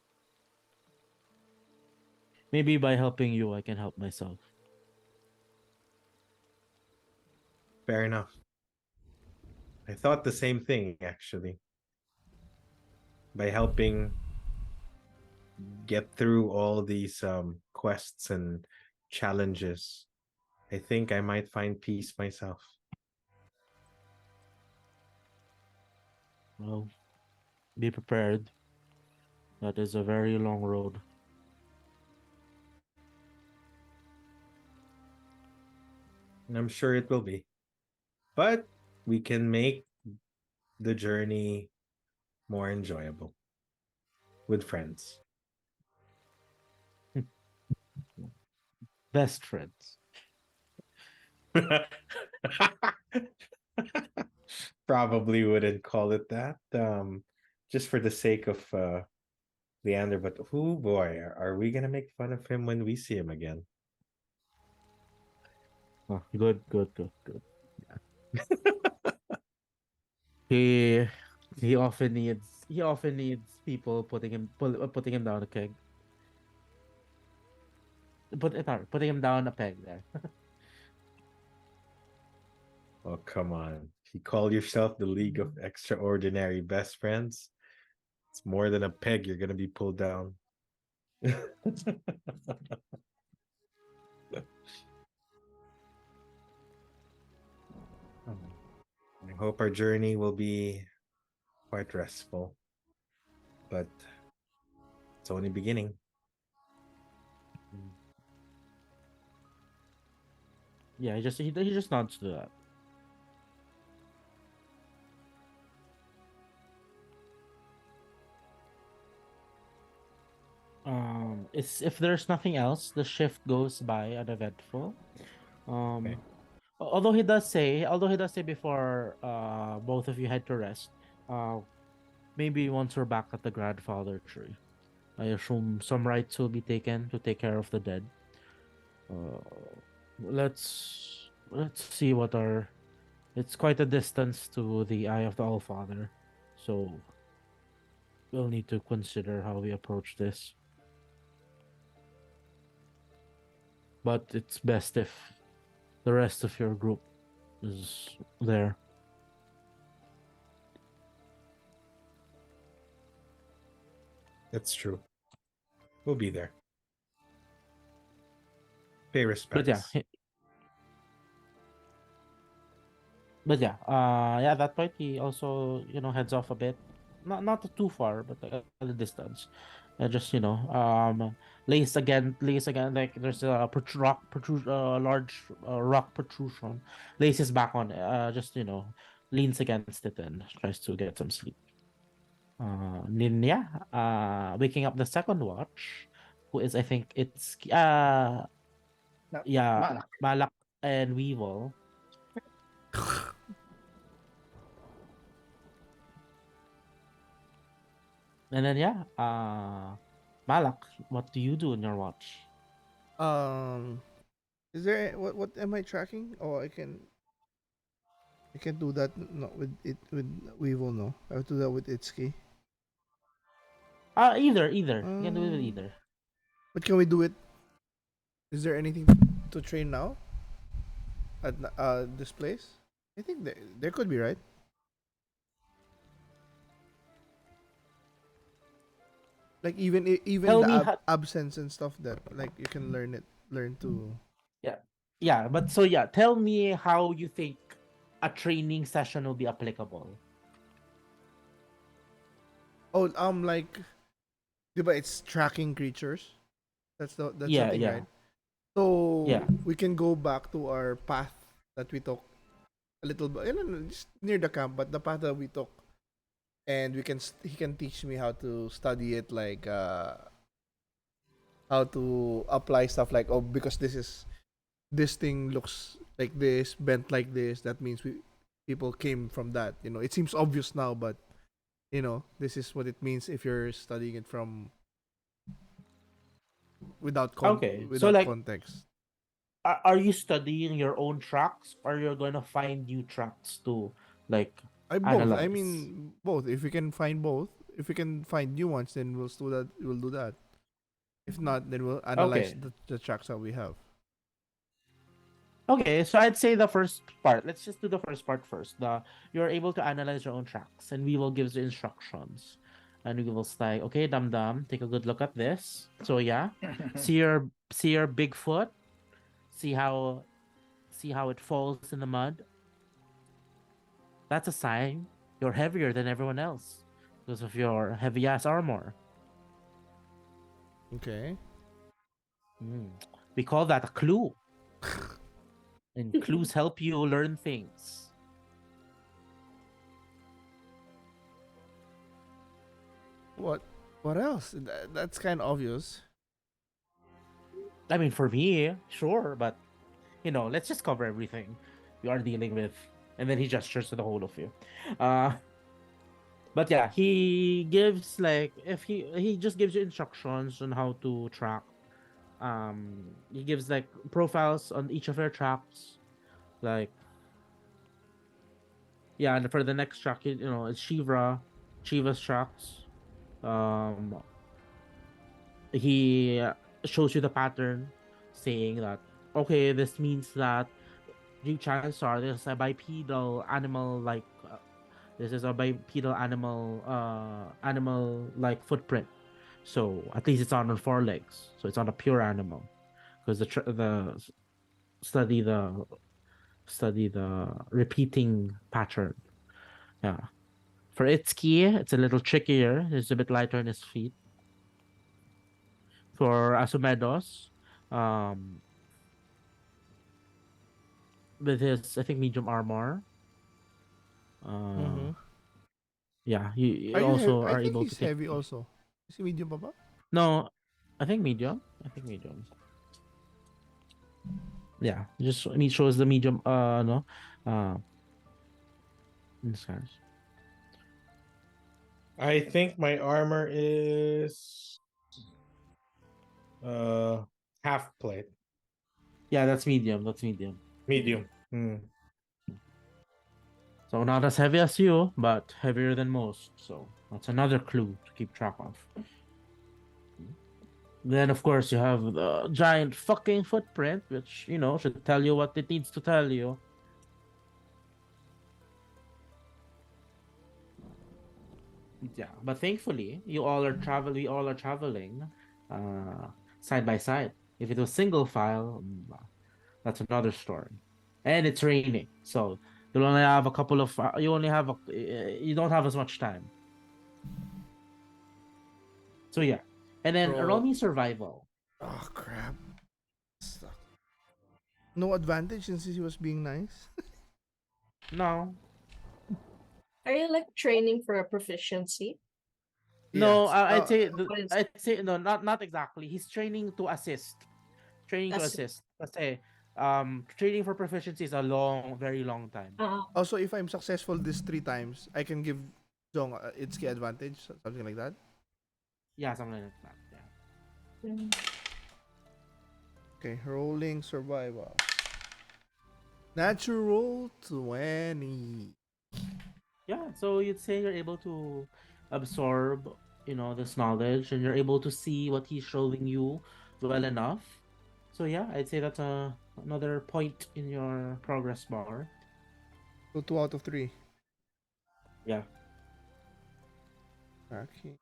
Maybe by helping you, I can help myself. Fair enough. I thought the same thing, actually. By helping get through all these quests and challenges, I think I might find peace myself. Well, be prepared. That is a very long road. And I'm sure it will be. But we can make the journey more enjoyable with friends. Best friends. Probably wouldn't call it that. Just for the sake of Leander, but oh boy, are we gonna make fun of him when we see him again? Oh, good. Yeah. He He often needs people putting him down a keg. Putting him down a peg there. Oh, come on. If you call yourself the League of Extraordinary Best Friends, it's more than a peg you're gonna be pulled down. I hope our journey will be quite restful, but it's only beginning. Yeah, he just nods to that. If there's nothing else, the shift goes by uneventful. Okay. Although he does say before both of you head to rest, maybe once we're back at the grandfather tree, I assume some rites will be taken to take care of the dead. Let's see what our. It's quite a distance to the Eye of the All-Father, so we'll need to consider how we approach this. But it's best if the rest of your group is there. That's true. We'll be there. Pay respects. But yeah, at that point he also heads off a bit, not too far, but like at a distance, just lays again, like there's a large rock protrusion, lays his back on it, just leans against it and tries to get some sleep. Then waking up the second watch, who is I think it's No, Malak. Malak and Weevil. And then Malak, what do you do in your watch? Is there what am I tracking? Oh, I can do that not with it with Weevil. No, I have to do that with Itszki. Either. You can do it with Um, either. But can we do it? Is there anything to train now at this place? I think there could be, right? Like even Tell the me how. absence and stuff that like you can learn to. Yeah. But tell me how you think a training session will be applicable. Oh, like, diba it's tracking creatures. That's the thing, Yeah. right? So Yeah. we can go back to our path that we took a little bit, just near the camp, but the path that we took, and he can teach me how to study it, like how to apply stuff, like, oh, because this thing looks like this, bent like this, that means people came from that. It seems obvious now, but this is what it means if you're studying it from without Okay. So without context. are you studying your own tracks, or you're gonna find new tracks to like Both. I analyze? mean, both. If we can find both, if we can find new ones, then we'll do that. We'll do that. If not, then we'll analyze Okay. the tracks that we have. Okay, so I'd say the first part. Let's just do the first part first. You're able to analyze your own tracks, and we will give the instructions, and we will say, okay, dum dum, take a good look at this. So see your Bigfoot, see how it falls in the mud. That's a sign you're heavier than everyone else because of your heavy ass armor. Okay. We call that a clue. And clues help you learn things. What else? That's kind of obvious. I mean, for me, sure, but let's just cover everything we are dealing with. And then he gestures to the whole of you. But yeah, he gives if he just gives you instructions on how to track. He gives profiles on each of your tracks, and for the next track, it's Shevra. Shiva's tracks. He shows you the pattern, saying that okay, this means that the chances are there's a bipedal animal like this is a bipedal animal like footprint. So at least it's on four legs. So it's on a pure animal because the study the study the repeating pattern. Yeah. For Itszki, it's a little trickier. It's a bit lighter on his feet. For Asumedos, um, with his I think medium armor, Mm-hmm. yeah, you Are you also I are think able to he's take. heavy also. Is he medium baba? No, I think medium. I think medium. Yeah, just he shows the medium. No, uh, in this case. I think my armor is uh half plate. Yeah, that's medium. That's medium. Medium. Hmm. So not as heavy as you, but heavier than most. So that's another clue to keep track of. Then of course you have the giant fucking footprint, which should tell you what it needs to tell you. Yeah, but thankfully we all are traveling uh side by side. If it was single file, that's another story. And it's raining, so you'll only have a couple of you don't have as much time. So yeah. And then roll Bro. me survival. Oh crap. Suck. No advantage since he was being nice. No. Are you like training for a proficiency? No, Yes. What is I'd say no, not exactly. He's training to assist. Training to that's assist. Let's say training for proficiency is a long, very long time. Also, if I'm successful this 3 times, I can give Jong Itsuki advantage, something like that. Yeah, something like that. Yeah. mm, Okay, rolling survival. Natural 20. Yeah, so you'd say you're able to absorb, this knowledge, and you're able to see what he's showing you well enough. So yeah, I'd say that's another point in your progress bar. So 2 out of 3. Yeah. Okay.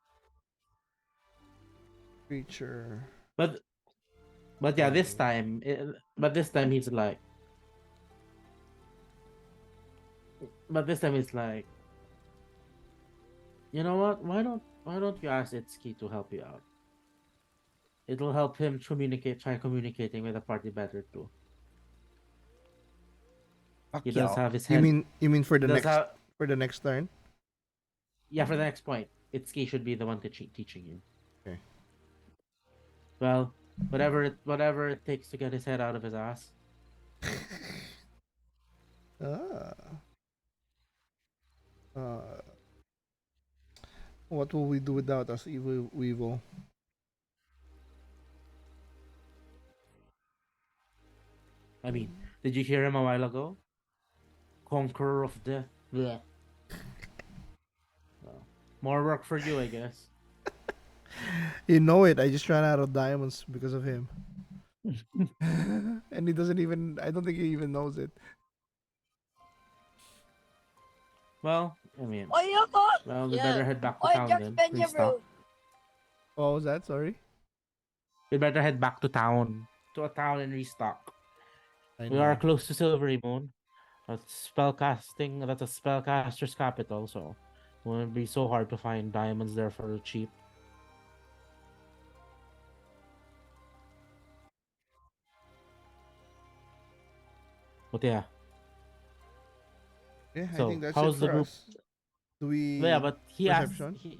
Creature. But yeah, this time he's like but this time he's like, you know what? Why don't you ask Itsuki to help you out? It'll help him try communicating with the party better too. Fuck He does y'all. have his You head. mean for He the does next have turn? Yeah, for the next point, Itsuki should be the one teaching you. Okay. Well, whatever it takes to get his head out of his ass. Ah. What will we do without us, evil Weevil? I mean, did you hear him a while ago? Conqueror of death. Blech. Well, more work for you, I guess. You know it. I just ran out of diamonds because of him. And he doesn't even. I don't think he even knows it. Well, I mean, Oh, we better head back to town then. Restock. What was that? Sorry. We better head back to a town and restock. I We know. are close to Silvery Moon. That's a spellcaster's capital, so it wouldn't be so hard to find diamonds there for cheap. But yeah, Yeah, I so think that's it how's the for group? us. Do we? Yeah, but he asked. Perception?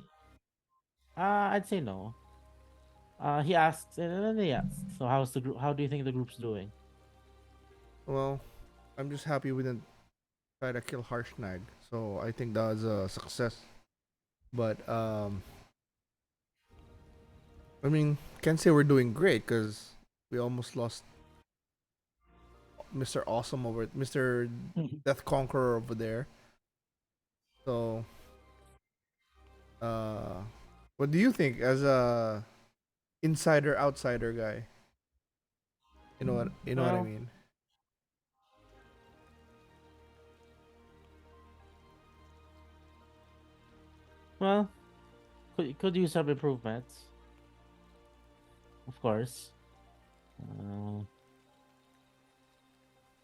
I'd say no. He asked, and then he asked. So how's the group? How do you think the group's doing? Well, I'm just happy we didn't try to kill Harshnag, so I think that was a success. But I mean, can't say we're doing great because we almost lost Mr. Awesome Mr. Death Conqueror over there. So Uh, what do you think as a insider outsider guy? You know what I Well, mean? well, could use some improvements, of course. Uh,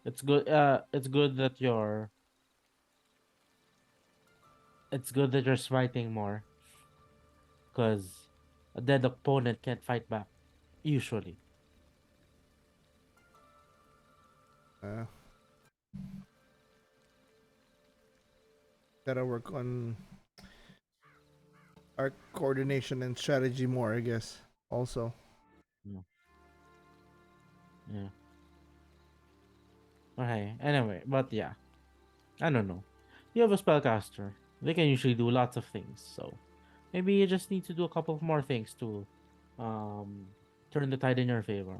it's good. It's good that you're smiting more, because a dead opponent can't fight back usually. Uh, Gotta work on our coordination and strategy more, I guess. Also, Yeah. Yeah. Okay. Anyway, but yeah, I don't know. You have a spellcaster. They can usually do lots of things. So maybe you just need to do a couple of more things to um turn the tide in your favor.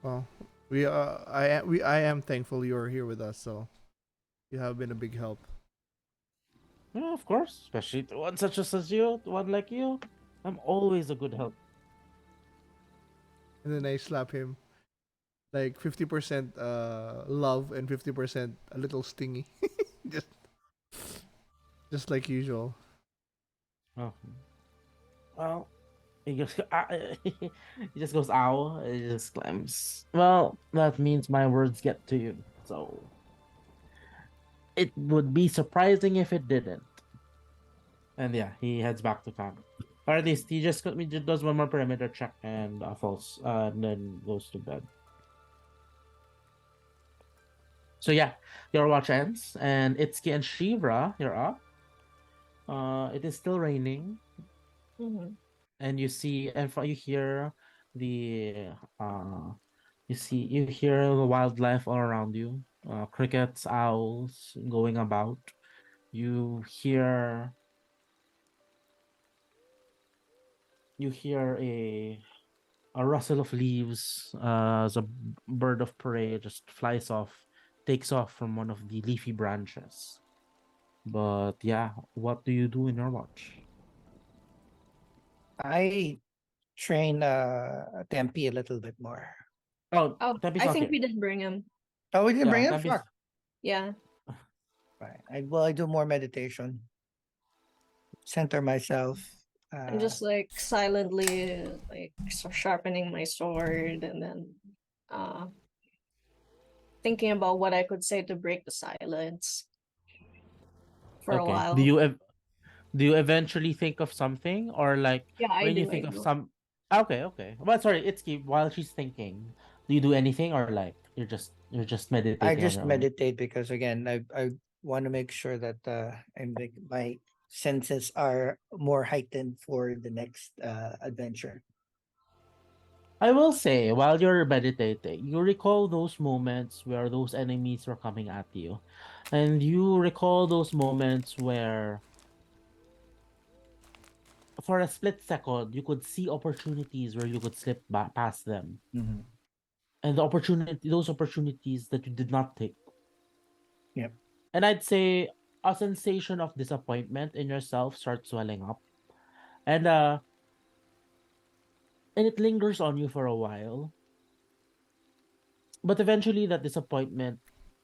well, I am thankful you're here with us. So you have been a big help. Yeah, of course, especially to one such as you, to one like you. I'm always a good help. And then I slap him like 50% love and 50% a little stingy, just just like usual. Oh, well, he just he just goes ow. He just claims. Well, that means my words get to you. So it would be surprising if it didn't. And yeah, he heads back to camp. Or at least he just does one more perimeter check and falls, and then goes to bed. So yeah, your watch ends, and Itsuki and Shevra, you're up. It is still raining, Mhm. and you see and you hear the you hear the wildlife all around you. Crickets, owls going about. You hear a rustle of leaves as a bird of prey just takes off from one of the leafy branches. But yeah, what do you do in your watch? I train Tempe a little bit more. Oh, Oh, Tempe's I not think here. we didn't bring him. Oh, we didn't Yeah, bring him? Tempe's. Fuck. Yeah. Right. I do more meditation, center myself. I'm just like silently like sharpening my sword and then uh thinking about what I could say to break the silence for a Okay. while. Do you eventually think of something, or like Yeah, I when you do. I think of do. some? Okay, okay. Well, sorry, Itsuki. While she's thinking, do you do anything, or like you're just I meditating on just your own? meditate because again, I want to make sure that my senses are more heightened for the next adventure. I will say, while you're meditating, you recall those moments where those enemies were coming at you, and you recall those moments where, for a split second, you could see opportunities where you could slip past them, Mhm. and those opportunities that you did not take. Yep. And I'd say a sensation of disappointment in yourself starts swelling up. And it lingers on you for a while. But eventually that disappointment,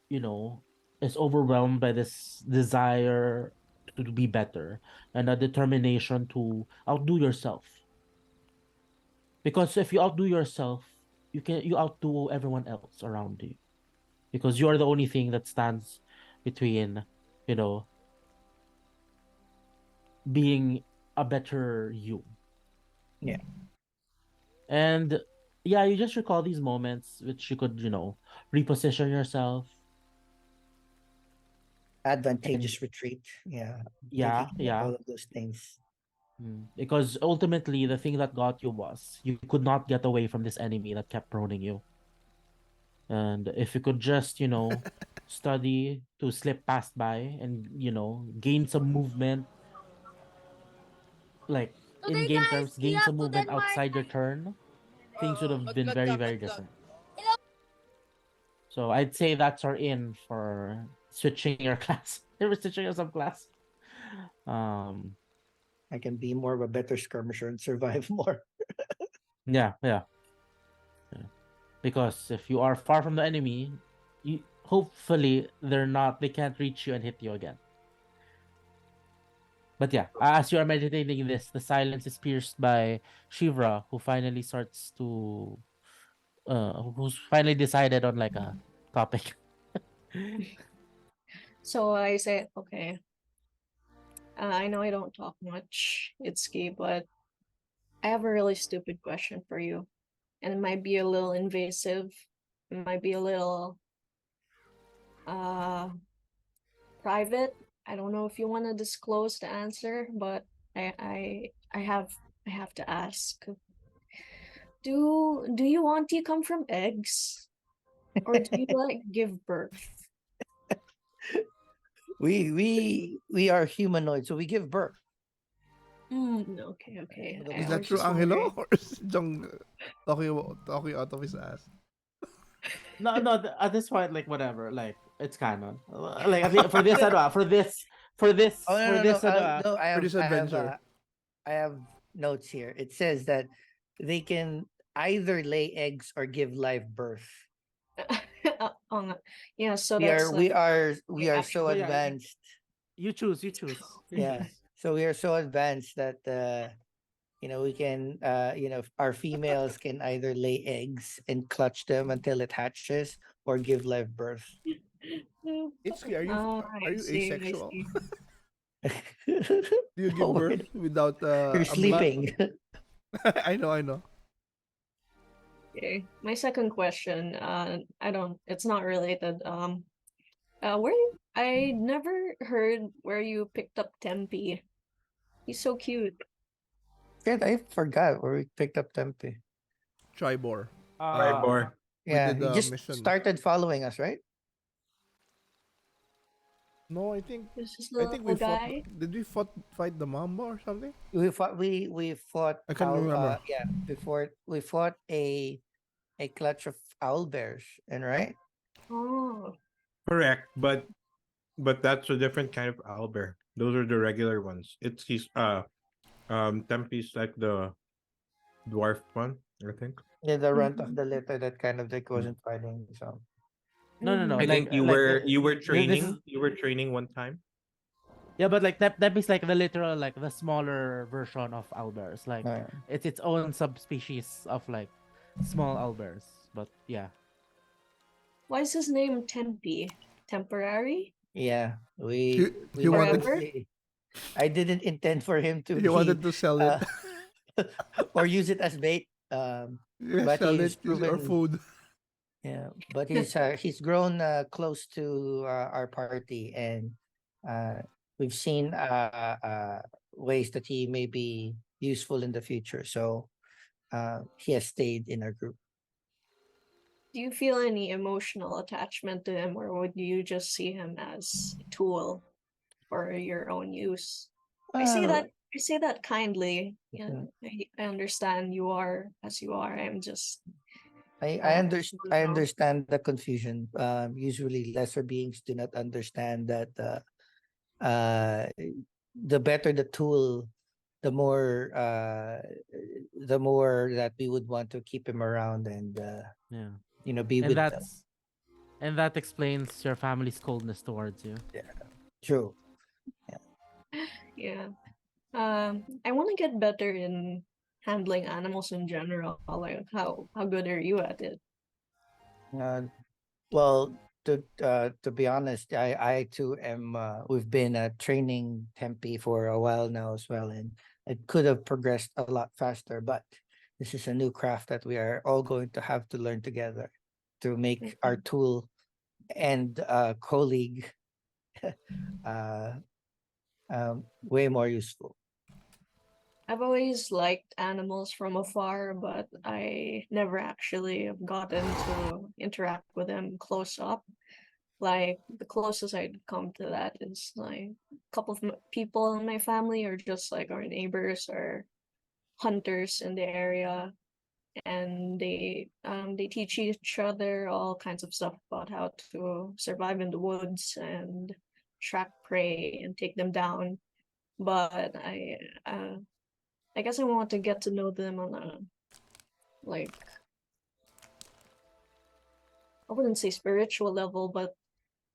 you know, is overwhelmed by this desire to be better and a determination to outdo yourself. Because if you outdo yourself, you outdo everyone else around you. Because you are the only thing that stands between, you know, being a better you. Yeah. And yeah, you just recall these moments which you could, reposition yourself. And Advantageous retreat. Yeah. yeah, Taking care of yeah. all of those things. Because ultimately the thing that got you was you could not get away from this enemy that kept proning you. And if you could just, study to slip past by and, gain some movement, like in Okay, game guys, terms, see gain ya some to movement Denmark. outside your turn, things would have been Good very, luck, very good luck. different. So I'd say that's our in for switching your class. They were teaching us subclass. Um, I can be more of a better skirmisher and survive more. yeah, yeah, yeah. Because if you are far from the enemy, you hopefully they can't reach you and hit you again. But yeah, as you are meditating this, the silence is pierced by Shivra, who finally starts to who's finally decided on like a topic. So I say, okay, I know I don't talk much, Itsuki, but I have a really stupid question for you. And it might be a little invasive. It might be a little uh private. I don't know if you want to disclose the answer, but I have to ask. Do you want to come from eggs? Or do you like give birth? We are humanoid, so we give birth. Okay. Is I Is was that true, just Angelo? wondering. Or is Jong talking out of his ass? No. At this point, like whatever, like it's canon. Like at least for this, for this, Oh for this, no! For this adventure. I have notes here. It says that they can either lay eggs or give live birth. Oh, no. Yeah, so that's We are so But yeah, advanced. you choose. You Yeah. choose. So we are so advanced that we can our females can either lay eggs and clutch them until it hatches or give live birth. Itsuki, I are you see, I asexual? see. Do you give Oh, birth without you're a mate? sleeping. I know. Okay. My second question, it's not related. I never heard where you picked up Tempe. He's so cute. Shit, I forgot where we picked up Tempe. Tribor. Tribor. We Yeah, did he a just mission. started following us, right? No, I think This is I the think little we fought. guy. Did we fight the Mamba or something? We fought I can't remember. before we fought a clutch of owl bears, and right? Oh, Correct, but that's a different kind of owlbear. Those are the regular ones. Tempe's like the dwarf one, I think. Yeah, the runt of mhm, the litter that kind of like wasn't fighting. So No. I mhm. think you were This is training one time. yeah, but like that is like the literal like the smaller version of owlbears. Like uh, it's its own subspecies of like small owlbears. But yeah, Why is his name Tempe? Temporary? yeah, He, we he wanted Forever? definitely. I didn't intend for him to he be wanted to sell it. or use it as bait. Yeah, But sell he's it, use it or proven, food. yeah. But he's grown close to our party, and we've seen ways that he may be useful in the future. So he has stayed in our group. Do you feel any emotional attachment to him, or would you just see him as a tool for your own use? Uh, I say that kindly. Yeah, Mhm. I understand you are as you are. I'm just I no. understand the confusion. Usually, lesser beings do not understand that uh, the better the tool, the more that we would want to keep him around and yeah, be and with them. that explains your family's coldness towards you. True. Yeah. I want to get better in handling animals in general. Like how good are you at it? Well, to be honest, I too am. We've been training Tempe for a while now as well, and it could have progressed a lot faster. But this is a new craft that we are all going to have to learn together to make our tool and colleague uh, way more useful. I've always liked animals from afar, but I never actually have gotten to interact with them close up. Like the closest I'd come to that is like a couple of people in my family, or just like our neighbors or hunters in the area, and they teach each other all kinds of stuff about how to survive in the woods and track prey and take them down. But I guess I want to get to know them on a like I wouldn't say spiritual level, but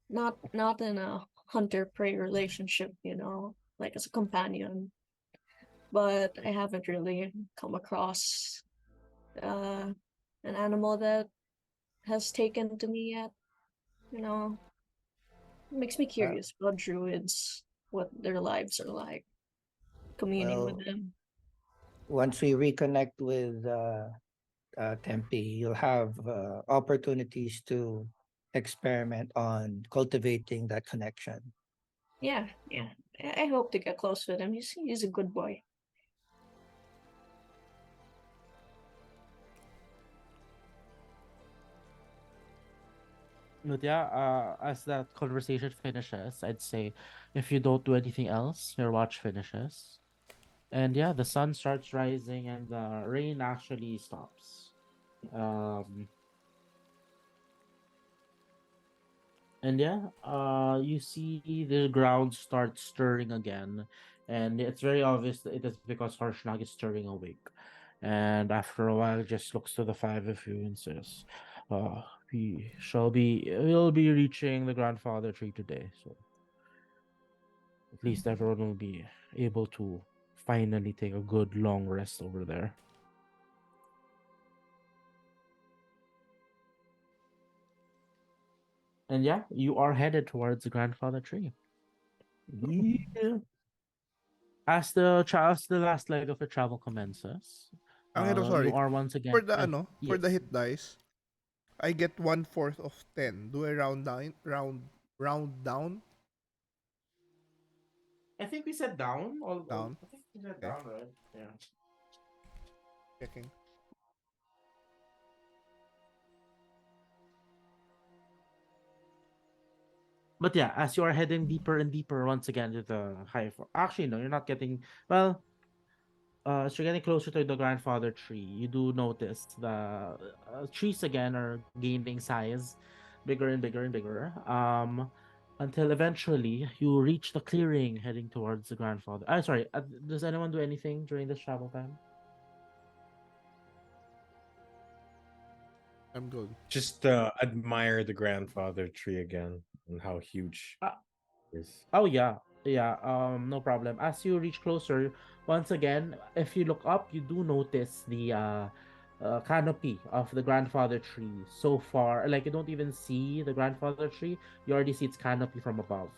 not in a hunter prey relationship, like as a companion. But I haven't really come across an animal that has taken to me yet. It makes me Uh, curious about druids, what their lives are like, communing with well, them. once we reconnect with Tempe, you'll have opportunities to experiment on cultivating that connection. Yeah, yeah. I hope to get close with him. He's a good boy. But yeah, as that conversation finishes, I'd say if you don't do anything else, your watch finishes. And yeah, the sun starts rising and the rain actually stops. Um, and yeah, you see the ground start stirring again, and it's very obvious that it is because Harshnag is stirring awake. And after a while, just looks to the five of you and says, we'll be reaching the grandfather tree today, so at least everyone will be able to finally take a good long rest over there." And yeah, you are headed towards the grandfather tree. Yeah. As the last leg of the travel commences, Ang you sorry. are once For again. the for the Yes. hit dice, I get 1/4 of 10. Do I round down? I think we said down. Down. I think we said Okay. down, right? Yeah. Checking. But yeah, as you are heading deeper and deeper once again to the high. Actually, no, you're not getting. Well, as you're getting closer to the grandfather tree, you do notice the trees again are gaining size, bigger and bigger and bigger. Until eventually you reach the clearing heading towards the grandfather. I'm sorry. Does anyone do anything during this travel time? I'm good. Just admire the grandfather tree again and how huge Uh, it is. Oh yeah, yeah. No problem. As you reach closer, once again, if you look up, you do notice the canopy of the grandfather tree. So far, like you don't even see the grandfather tree. You already see its canopy from above.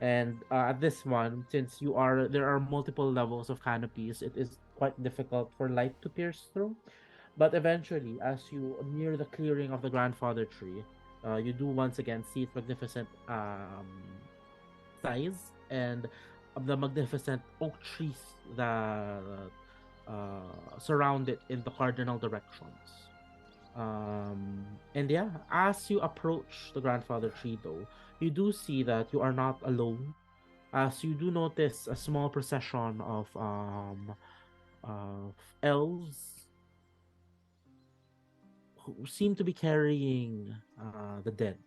And at this one, since there are multiple levels of canopies, it is quite difficult for light to pierce through. But eventually, as you near the clearing of the grandfather tree, you do once again see its magnificent size and of the magnificent oak trees that surround it in the cardinal directions. And yeah, as you approach the grandfather tree, though, you do see that you are not alone, as you do notice a small procession of elves who seem to be carrying the dead.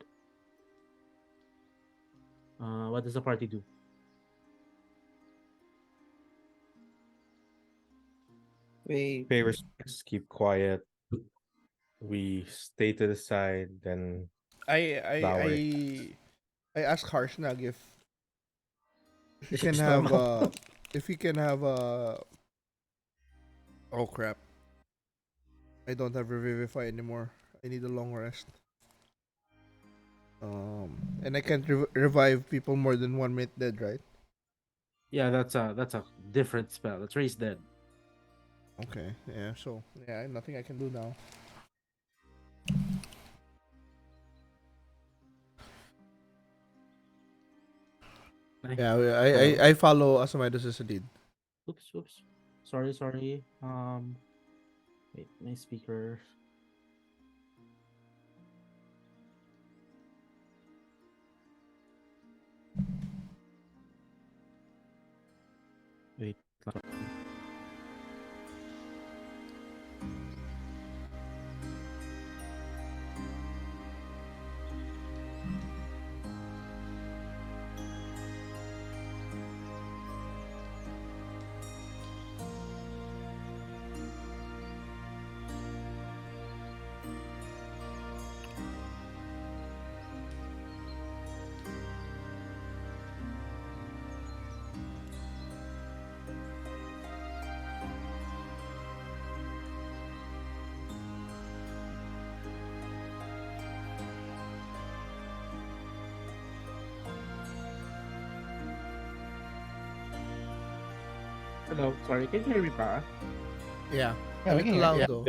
What does the party do? We Pay respects, keep quiet. We stay to the side, then I I I bowing. I ask Harshnag if he this can is have normal. if he can have oh crap. I don't have Revivify anymore. I need a long rest. And I can't revive people more than 1 minute dead, right? Yeah, that's a different spell. It's raised dead. Okay, yeah, so yeah, nothing I can do now. Nice. Yeah, Uh, I follow Asumedos as a lead. oops. Sorry. Wait, my speaker. Wait. No, sorry. Can you hear me, pa? Yeah. Yeah, A we can little hear loud you. though.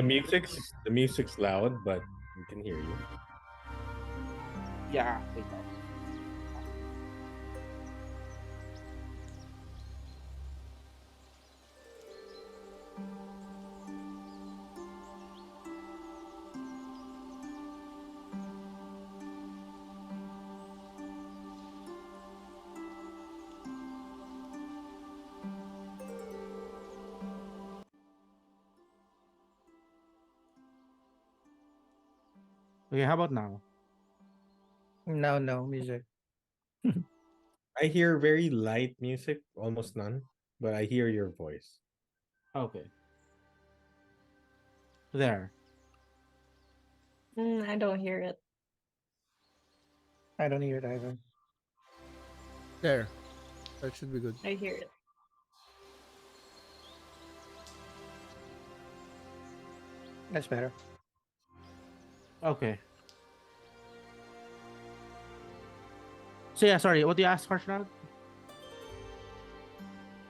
The music's loud, but we can hear you. Yeah. Wait up. Okay, how about now? No music. I hear very light music, almost none, but I hear your voice. Okay. There. I don't hear it. I don't hear it either. There. That should be good. I hear it. That's better. Okay. So yeah, sorry. What do you ask, Harshnag?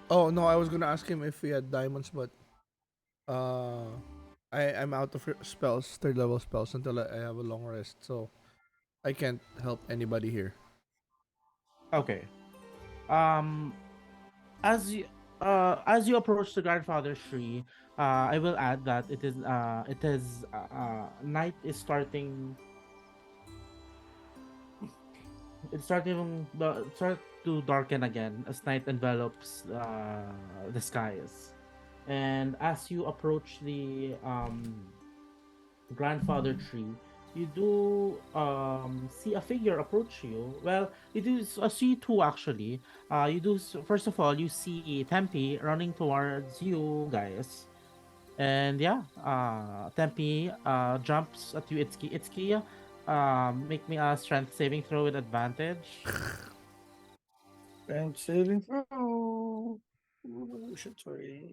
Oh no, I was gonna ask him if he had diamonds, but uh, I'm out of spells, third level spells until I have a long rest, so I can't help anybody here. Okay. Um, as you approach the grandfather's tree, I will add that night is starting. It's starting start to darken again as night envelops the skies, and as you approach the grandfather tree, you do see a figure approach you. Well, you do see two actually. First of all, you see Tempe running towards you guys, and yeah, Tempe jumps at you. Itszki, make me a strength saving throw with advantage. And saving throw. Oh, shit, sorry.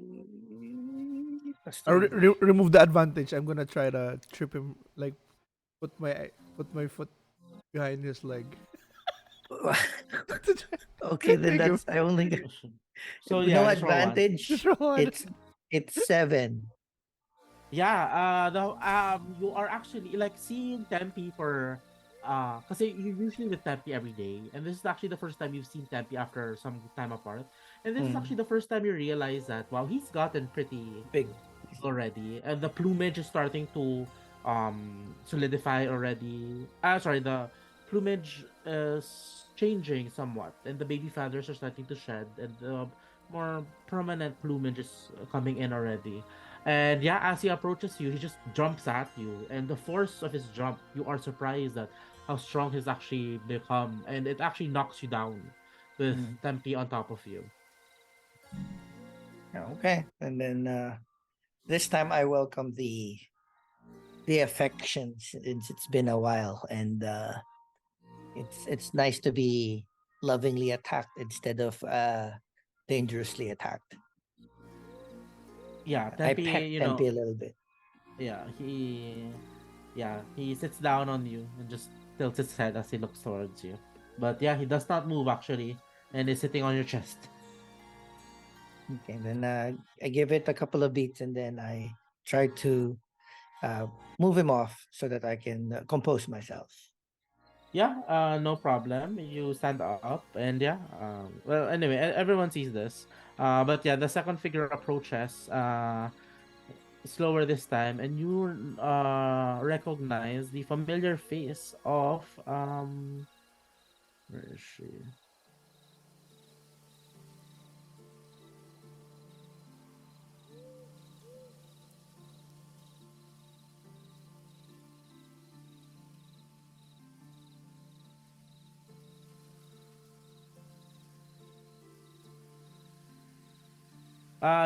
That's three. Remove the advantage. I'm gonna try to trip him, like put my foot behind his leg. Okay, then Thank you. that's I only got So no yeah, just roll one. advantage. Just roll one. It's 7. Yeah, you are actually like seeing Tempe for kasi you usually with Tempe every day, and this is actually the first time you've seen Tempe after some time apart. And this is Mm. actually the first time you realize that wow, he's gotten pretty Big. already, and the plumage is starting to solidify already. Sorry, the plumage is changing somewhat, and the baby feathers are starting to shed, and the more permanent plumage is coming in already. And yeah, as he approaches you, he just jumps at you, and the force of his jump, you are surprised at how strong he's actually become, and it actually knocks you down with Mm. Tempe on top of you. Okay, and then this time I welcome the affection since it's been a while, and it's nice to be lovingly attacked instead of dangerously attacked. Yeah, I Tempe, pet you Tempe know, a little bit. he sits down on you and just tilts his head as he looks towards you. But yeah, he does not move actually, and is sitting on your chest. Okay, then I give it a couple of beats, and then I try to move him off so that I can compose myself. Yeah, no problem. You stand up, and yeah, well, anyway, everyone sees this. But yeah, the second figure approaches, slower this time, and you recognize the familiar face of where is she?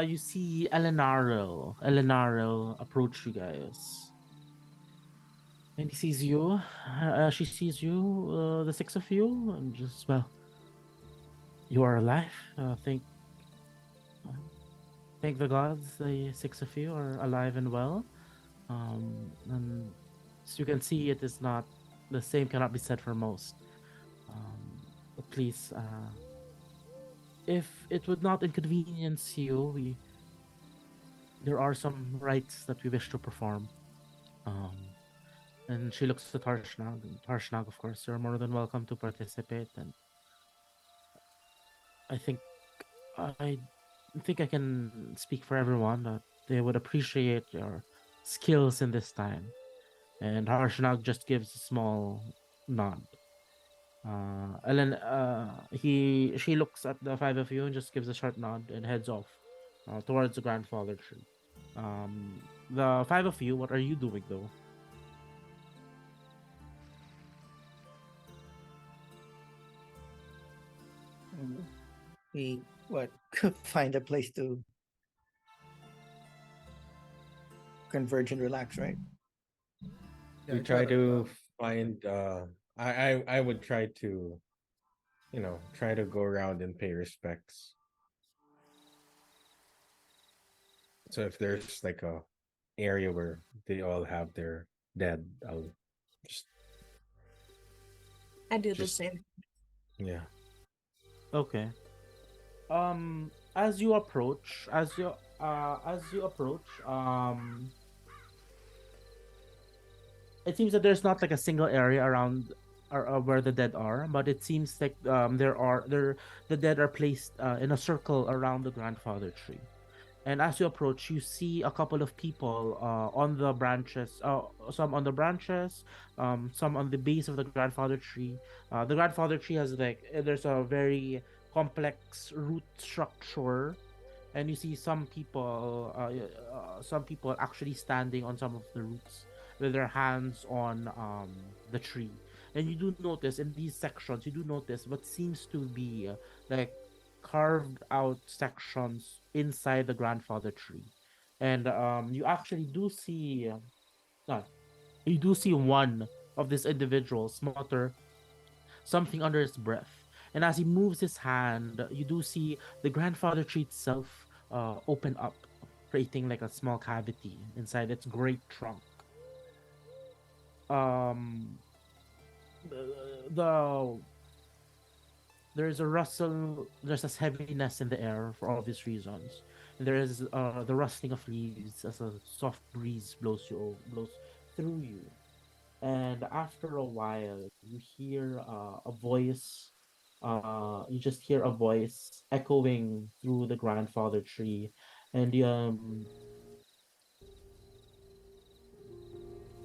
You see Elenaro approach you guys. And he sees you. She sees you, the six of you, and just, well, you are alive. Thank the gods, the six of you are alive and well. And as you can see, it is not the same, cannot be said for most. But please, if it would not inconvenience you, there are some rites that we wish to perform. Um, and she looks at Harshnag. And Harshnag, of course, you're more than welcome to participate. And I I think I can speak for everyone that they would appreciate your skills in this time. And Harshnag just gives a small nod. And then she looks at the five of you and just gives a short nod and heads off towards the grandfather tree. The five of you, what are you doing though? We what find a place to converge and relax, right? We try to find I would try to, try to go around and pay respects. So if there's like a area where they all have their dead, I'll just I do the Just- same. yeah. Okay. As you approach, it seems that there's not like a single area around where the dead are, but it seems like the dead are placed in a circle around the grandfather tree. And as you approach, you see a couple of people on the branches, some on the branches, some on the base of the grandfather tree. The grandfather tree has there's a very complex root structure, and you see some people actually standing on some of the roots with their hands on the tree. And you do notice in these sections, you do notice what seems to be like carved out sections inside the grandfather tree. And you actually do see uh, you do see one of these individuals mutter something under his breath. And as he moves his hand, you do see the grandfather tree itself open up, creating like a small cavity inside its great trunk. Um, the there's a rustle, there's a heaviness in the air for obvious reasons. And there is the rustling of leaves as a soft breeze blows through you. And after a while, you hear a voice. You just hear a voice echoing through the grandfather tree, and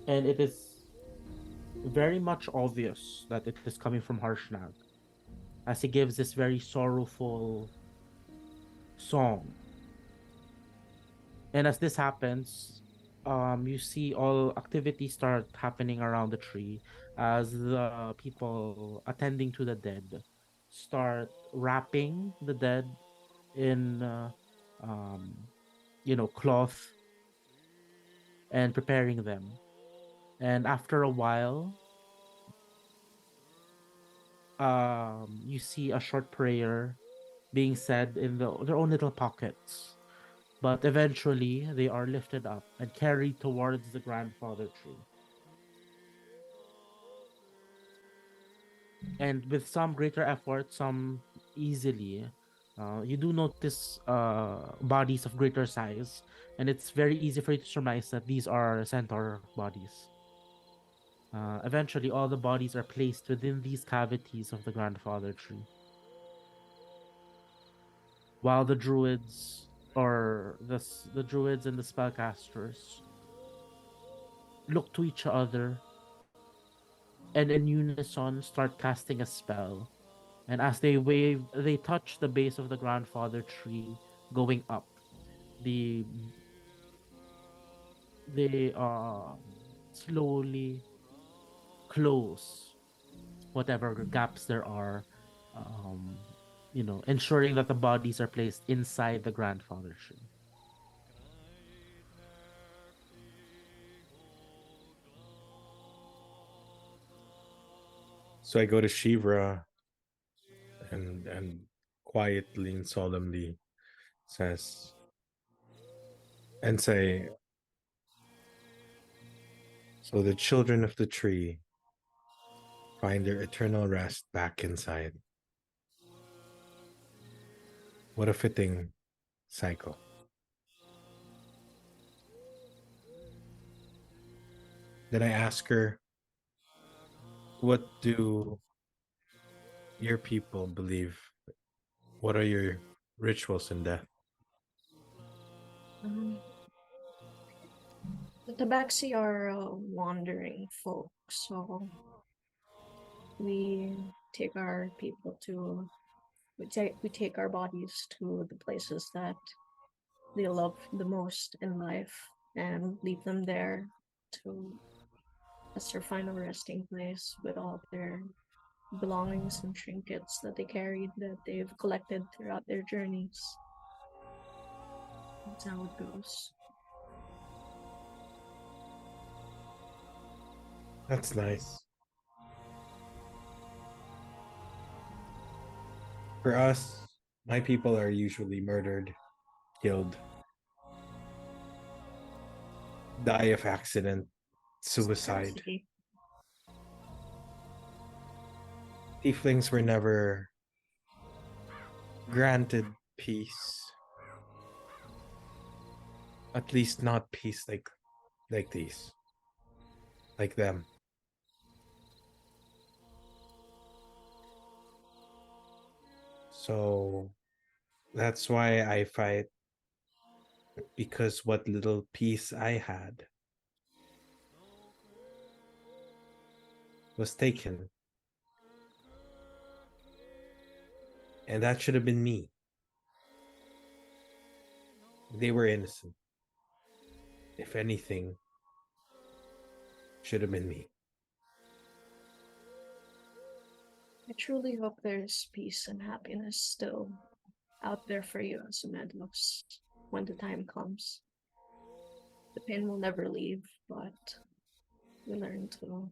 it is very much obvious that it is coming from Harshnag, as he gives this very sorrowful song. And as this happens, you see all activity start happening around the tree as the people attending to the dead start wrapping the dead in, um, cloth and preparing them. And after a while, you see a short prayer being said in their own little pockets. But eventually, they are lifted up and carried towards the grandfather tree. And with some greater effort, some easily, you do notice bodies of greater size, and it's very easy for you to surmise that these are centaur bodies. Eventually, all the bodies are placed within these cavities of the grandfather tree, while the druids or the druids and the spellcasters look to each other and in unison start casting a spell. And as they touch the base of the grandfather tree, going up. The they slowly close whatever gaps there are, um, ensuring that the bodies are placed inside the grandfather tree. So I go to Shevra and quietly and solemnly says and say, so the children of the tree find their eternal rest back inside. What a fitting cycle. Then I ask her, what do your people believe? What are your rituals in death? Um, the Tabaxi are wandering folk, so we take our people to we take our bodies to the places that they love the most in life and leave them there to as their final resting place with all their belongings and trinkets that they carried that they've collected throughout their journeys. That's how it goes. That's nice. For us, my people are usually murdered, killed, die of accident, suicide. Tragedy. Tieflings were never granted peace. At least not peace like these. Like them. So that's why I fight, because what little peace I had was taken. And that should have been me. They were innocent. If anything, should have been me. I truly hope there's peace and happiness still out there for you, Asumedos, when the time comes. The pain will never leave, but we learn to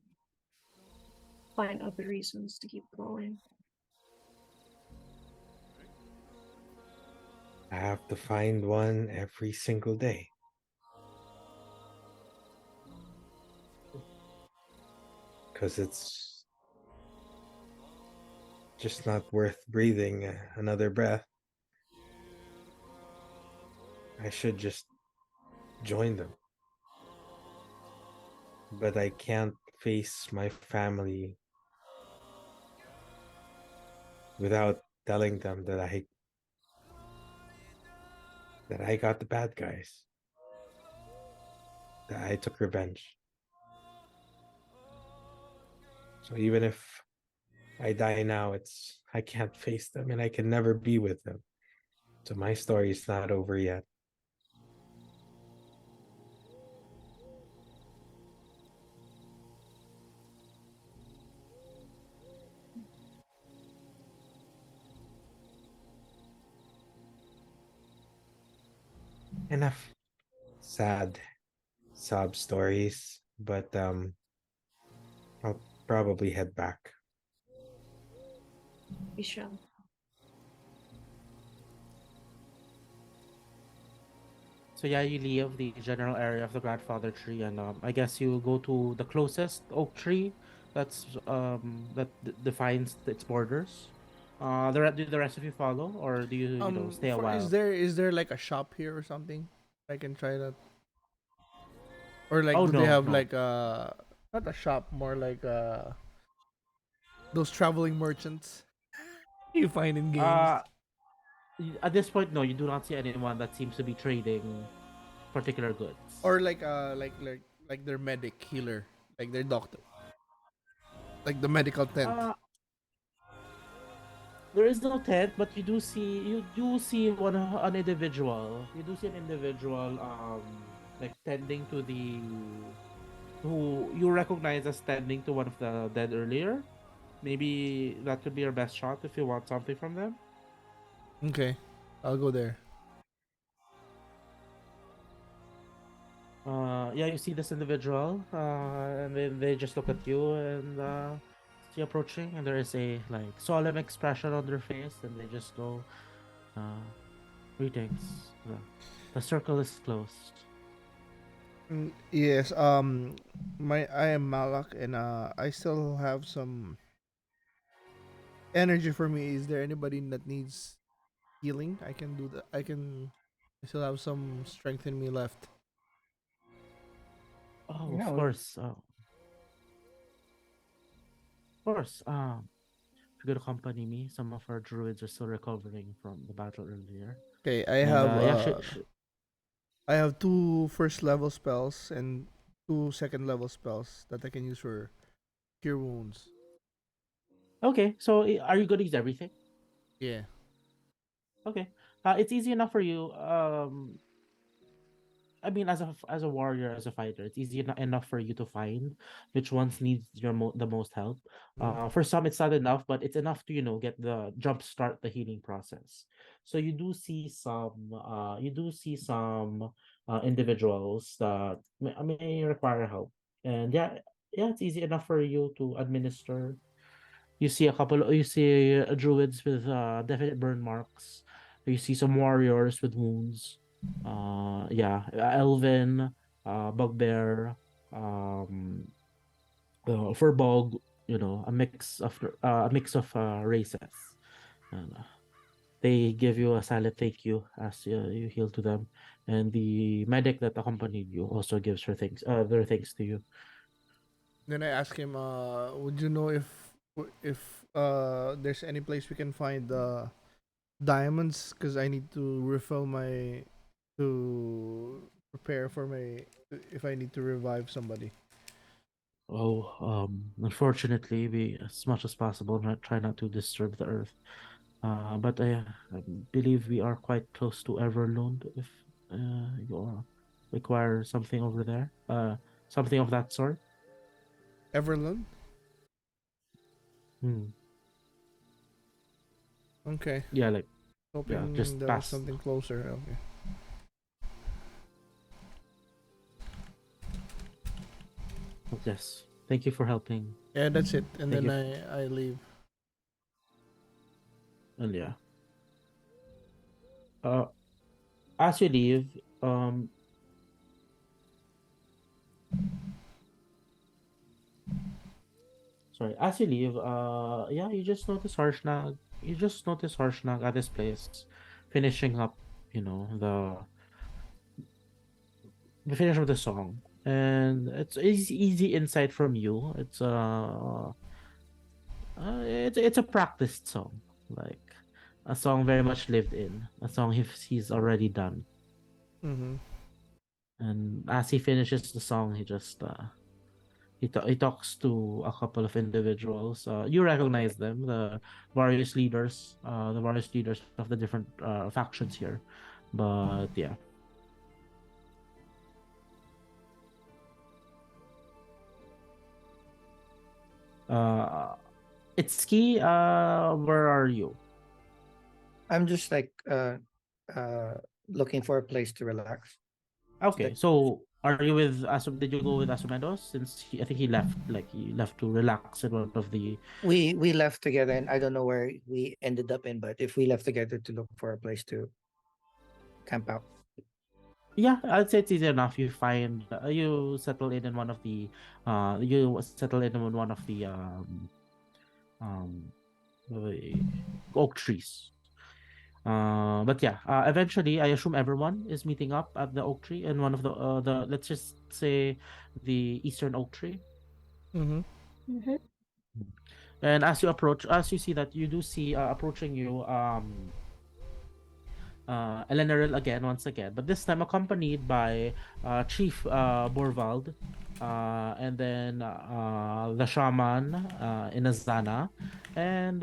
find other reasons to keep going. I have to find one every single day. Because it's just not worth breathing another breath. I should just join them. But I can't face my family without telling them that I got the bad guys. That I took revenge. So even if I die now, I can't face them and I can never be with them. So my story is not over yet. Enough sad sob stories, but I'll probably head back. We shall. So yeah, you leave the general area of the grandfather tree, and I guess you go to the closest oak tree that defines its borders. Do the rest of you follow, or do you stay a while? Is there like a shop here or something? I can try that. Or like, Oh do they no, have no. like not a shop, more like those traveling merchants you find in games? Uh, at this point, no, you do not see anyone that seems to be trading particular goods. Or like their medic healer, like their doctor, like the medical tent. Uh, there is no tent, but you do see an individual. You do see an individual like tending to the who you recognize as tending to one of the dead earlier. Maybe that could be your best shot if you want something from them. Okay, I'll go there. Yeah, you see this individual, and then they just look at you and see approaching, and there is a like solemn expression on their face, and they just go, "Greetings. The circle is closed." Yes. I am Malak, and I still have some energy for me. Is there anybody that needs healing, I can do that. I still have some strength in me left. Oh, Yeah, of course. Of course. If you're gonna accompany me, some of our druids are still recovering from the battle earlier. Okay, And yeah, I have 2 first level spells and 2 second level spells that I can use for cure wounds. okay. So are you gonna use everything? Yeah. Okay. It's easy enough for you. I mean, as a warrior, as a fighter, it's easy enough for you to find which ones needs the most help. For some, it's not enough, but it's enough to get the jump start the healing process. So you do see some individuals that may require help, and yeah, it's easy enough for you to administer. You see druids with definite burn marks. You see some warriors with wounds. Yeah, elven, bugbear, um, furbog. A mix of races. And they give you a silent thank you as you heal to them, and the medic that accompanied you also gives their thanks to you. Then I ask him, would you know if there's any place we can find diamonds? Because I need to refill my to prepare for my if I need to revive somebody. Oh, unfortunately, we, as much as possible, try not to disturb the earth. But I believe we are quite close to Everlund. If you require something over there, something of that sort. Everland. Hmm. Okay. Yeah, Hoping just there was past. something closer. Okay. Yes. Thank you for helping. Yeah, that's it. And Thank then you. I leave. And yeah. Uh, as you leave, sorry, as you leave, yeah, you just notice Harshnag. You just notice Harshnag at this place, finishing up, the finish of the song, and it's easy insight from you. It's a practiced song, like a song very much lived in, a song he's already done. Mm-hmm. And as he finishes the song, he talks to a couple of individuals. You recognize them, the various leaders of the different factions here. But yeah. Uh, Itszki, where are you? I'm just like looking for a place to relax. Okay, Like so are you with Asum? Did you go with Asumedos? Since I think he left, like he left to relax in one of the. we left together, and I don't know where we ended up in, but if we left together to look for a place to camp out. Yeah, I'd say it's easy enough. You settle in one of the um the oak trees. But yeah, eventually, I assume everyone is meeting up at the oak tree in one of the let's just say the eastern oak tree. Mm-hmm. Mm-hmm. And as you see that, you do see approaching you, Eleanor again, once again, but this time accompanied by Chief Borvald, and then the shaman Inazana, and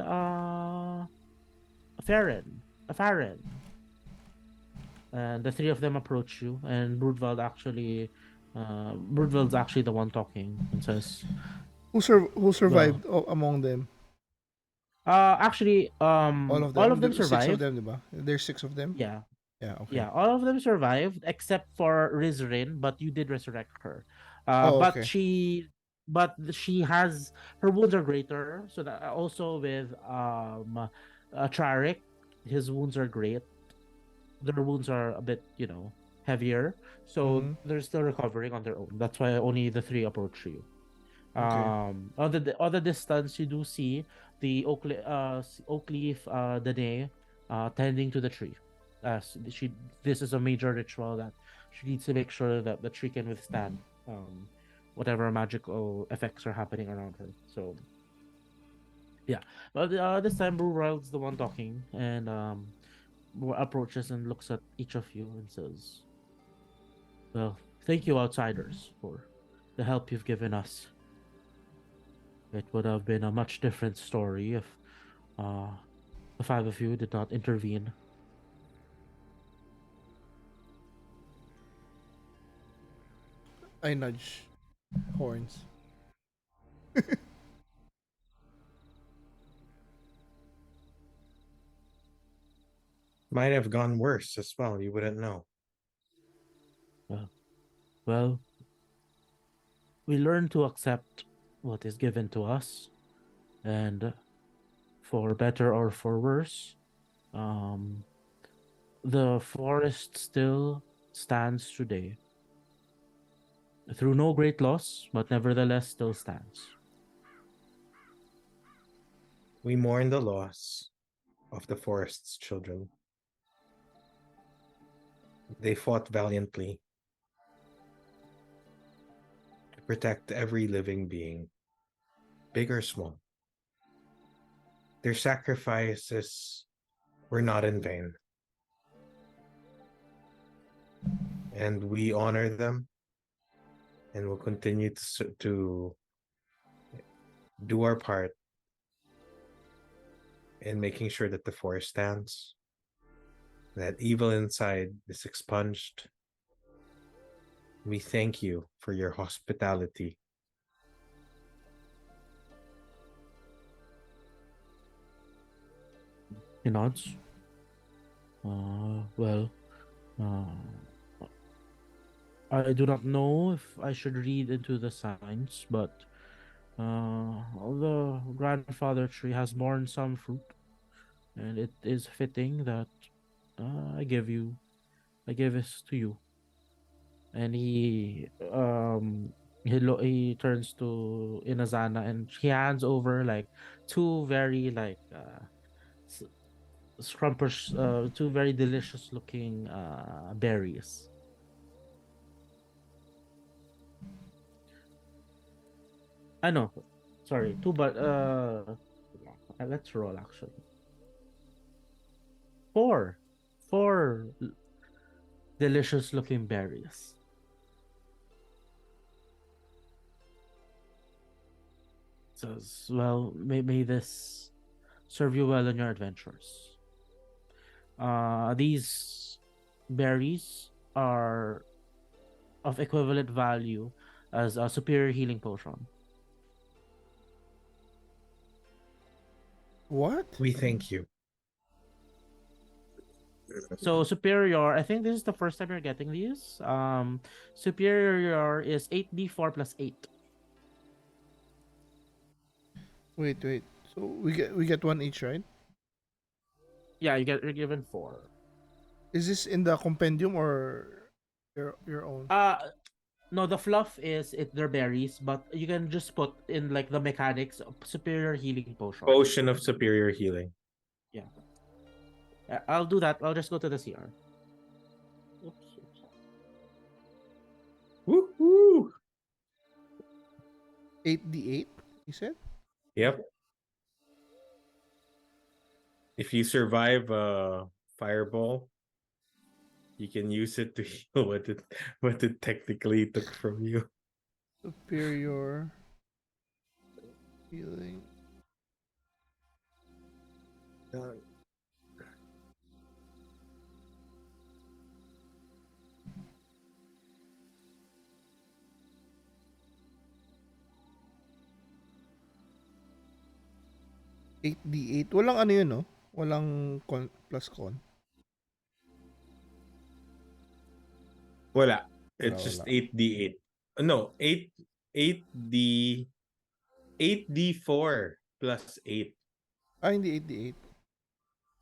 Farron. And the three of them approach you, and Broodvald's actually the one talking and says, Who "Well, survived among them? actually, All of all them. of them Six of survived. them, diba? There's 6 of them. Yeah, Yeah. Okay. yeah, all of them survived except for Rizrin, but you did resurrect her. Oh, But okay. she has her wounds are greater. So that also with Trarik, his wounds are great. Their wounds are a bit, heavier. So Mm-hmm. they're still recovering on their own. That's why only the three approach you. Okay. On the distance, you do see the oak leaf Danae tending to the tree. This is a major ritual that she needs to make sure that the tree can withstand whatever magical effects are happening around her. So yeah, but this time Brewril's the one talking, and approaches and looks at each of you and says, "Well, thank you, outsiders, for the help you've given us. It would have been a much different story if uh, the five of you did not intervene." I nudge horns. Might have gone worse as well. You wouldn't know. Well, we learn to accept what is given to us, and for better or for worse, um, the forest still stands today. Through no great loss, but nevertheless still stands. We mourn the loss of the forest's children. They fought valiantly to protect every living being, big or small. Their sacrifices were not in vain. And we honor them and will continue to do our part in making sure that the forest stands, that evil inside is expunged. We thank you for your hospitality. He nods. Well, uh, I do not know if I should read into the signs, but the grandfather tree has borne some fruit, and it is fitting that I give this to you. And he turns to Inazana and he hands over like two very like s- scrumptious, two very delicious looking berries. I know, sorry, two, but let's roll actually. Four, four delicious looking berries. Says, well, may this serve you well in your adventures. These berries are of equivalent value as a superior healing potion. What? We thank you. So superior, I think this is the first time you're getting these. Superior is 8d4 plus 8. Wait. So we get one each, right? Yeah, you're given 4. Is this in the compendium or your own? No, the fluff is they're berries, but you can just put in like the mechanics of superior healing potion. Potion of superior healing. Yeah. I'll do that. I'll just go to the CR. Oops. Woo-hoo! 8d8, you said? Yep. If you survive a fireball, you can use it to heal what it technically took from you. Superior healing. Eight d8. Walang ano yun, no? Walang plus con. Wala. Wala, It's just wala. 8d8. No, 8d 8d4 plus 8. Hindi 8d8.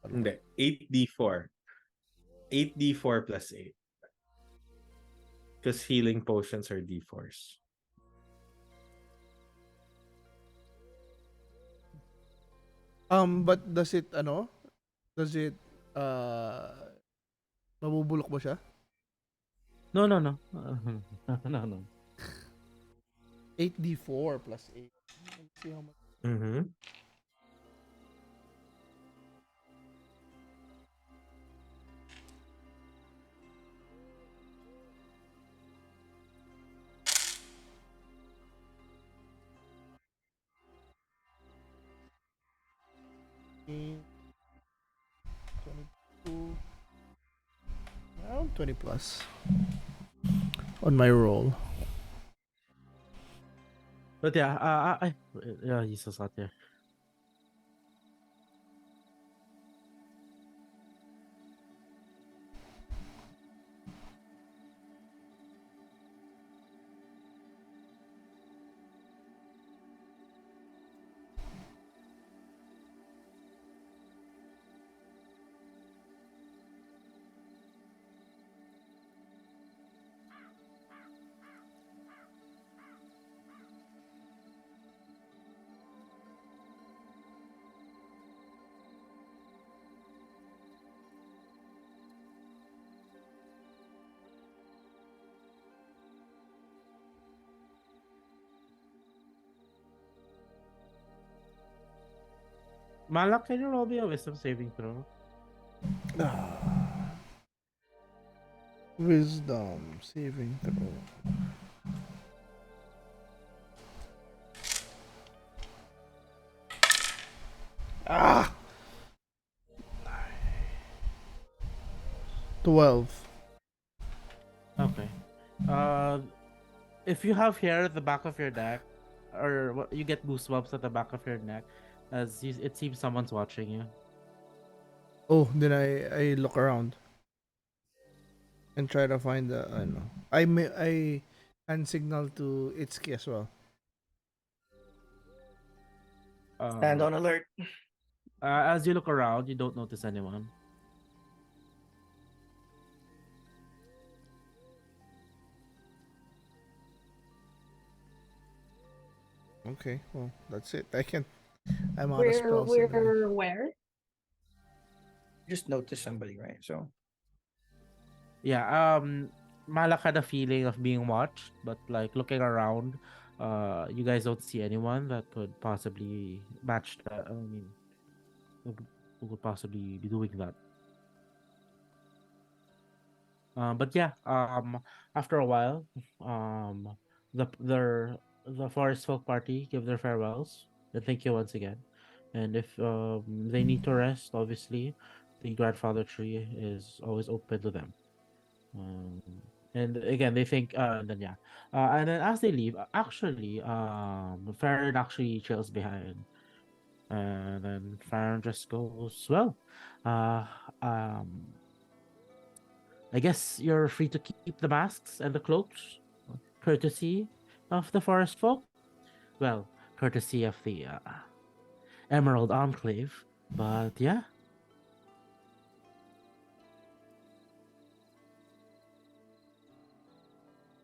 Hindi, 8d4. 8d4 plus 8. Because healing potions are d4s. But does it Mabubulok ba siya? No, no, no. No, no. 8d4 plus 8. Let's see how much. Mm-hmm. Eight, 22. Around 20 plus. On my roll. But yeah, yeah, he's just out there. Malak, can you roll me a wisdom saving throw? Wisdom saving throw. Ah! 12. Okay. If you have hair at the back of your neck, or you get goosebumps at the back of your neck, it seems someone's watching you. Oh, then I look around and try to find the ano. I hand signal to Itszki as well. Stand Uh, on alert. as you look around, you don't notice anyone. Okay, well that's it. I'm out of spells. We're where? Just notice somebody, right? So Yeah, Malak had a feeling of being watched, but like looking around, you guys don't see anyone that could possibly match that. I mean, who could possibly be doing that? But yeah, after a while, um, the forest folk party give their farewells and thank you once again. And if they need to rest, obviously, the grandfather tree is always open to them. Um, and again, they think, then yeah, and then as they leave, actually, Farron actually trails behind, and then Farron just goes, well, uh, um, I guess you're free to keep the masks and the cloaks, courtesy of the forest folk. Well, courtesy of the Emerald Enclave. But yeah,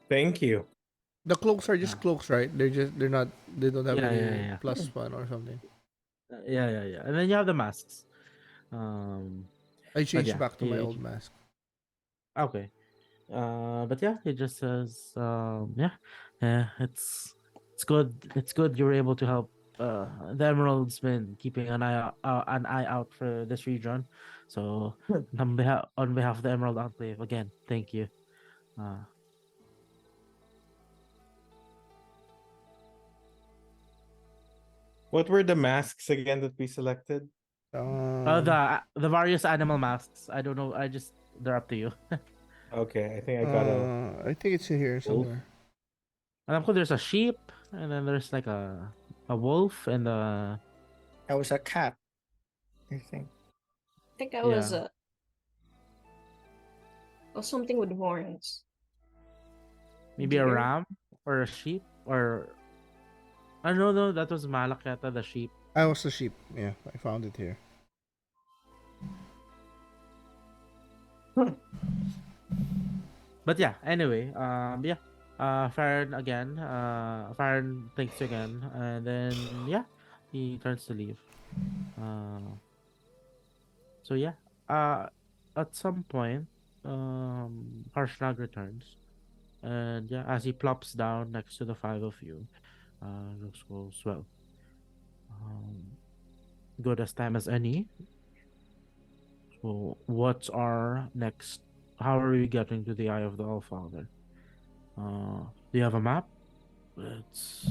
Thank you. The cloaks are just Yeah. cloaks, right? They're not they don't have Yeah, any yeah, yeah. plus one or something. Yeah. And then you have the masks. I But changed yeah, back to my old mask. okay. But yeah, it just says, yeah, it's good. It's good you were able to help. The Emerald's been keeping an eye out for this region. So on behalf of the Emerald Enclave, again, thank you. Uh, What were the masks again that we selected? the various animal masks. I don't know. They're up to you. Okay, I think I got a I think it's here wolf. somewhere. Alam ko there's a sheep, and then there's like a wolf and a that was a cat, I think. I think I was yeah. something with horns. Maybe a Deer. ram or a sheep or no, that was Malak yata, the sheep. I was the sheep. Yeah, I found it here. But yeah, anyway, yeah. Farron again. Farron thanks you again, and then yeah, he turns to leave. So yeah, uh, at some point, Harshnag returns, and yeah, as he plops down next to the five of you, just goes, well, um, good as time as any. So, what's our next? How are we getting to the Eye of the Allfather? Do you have a map? Let's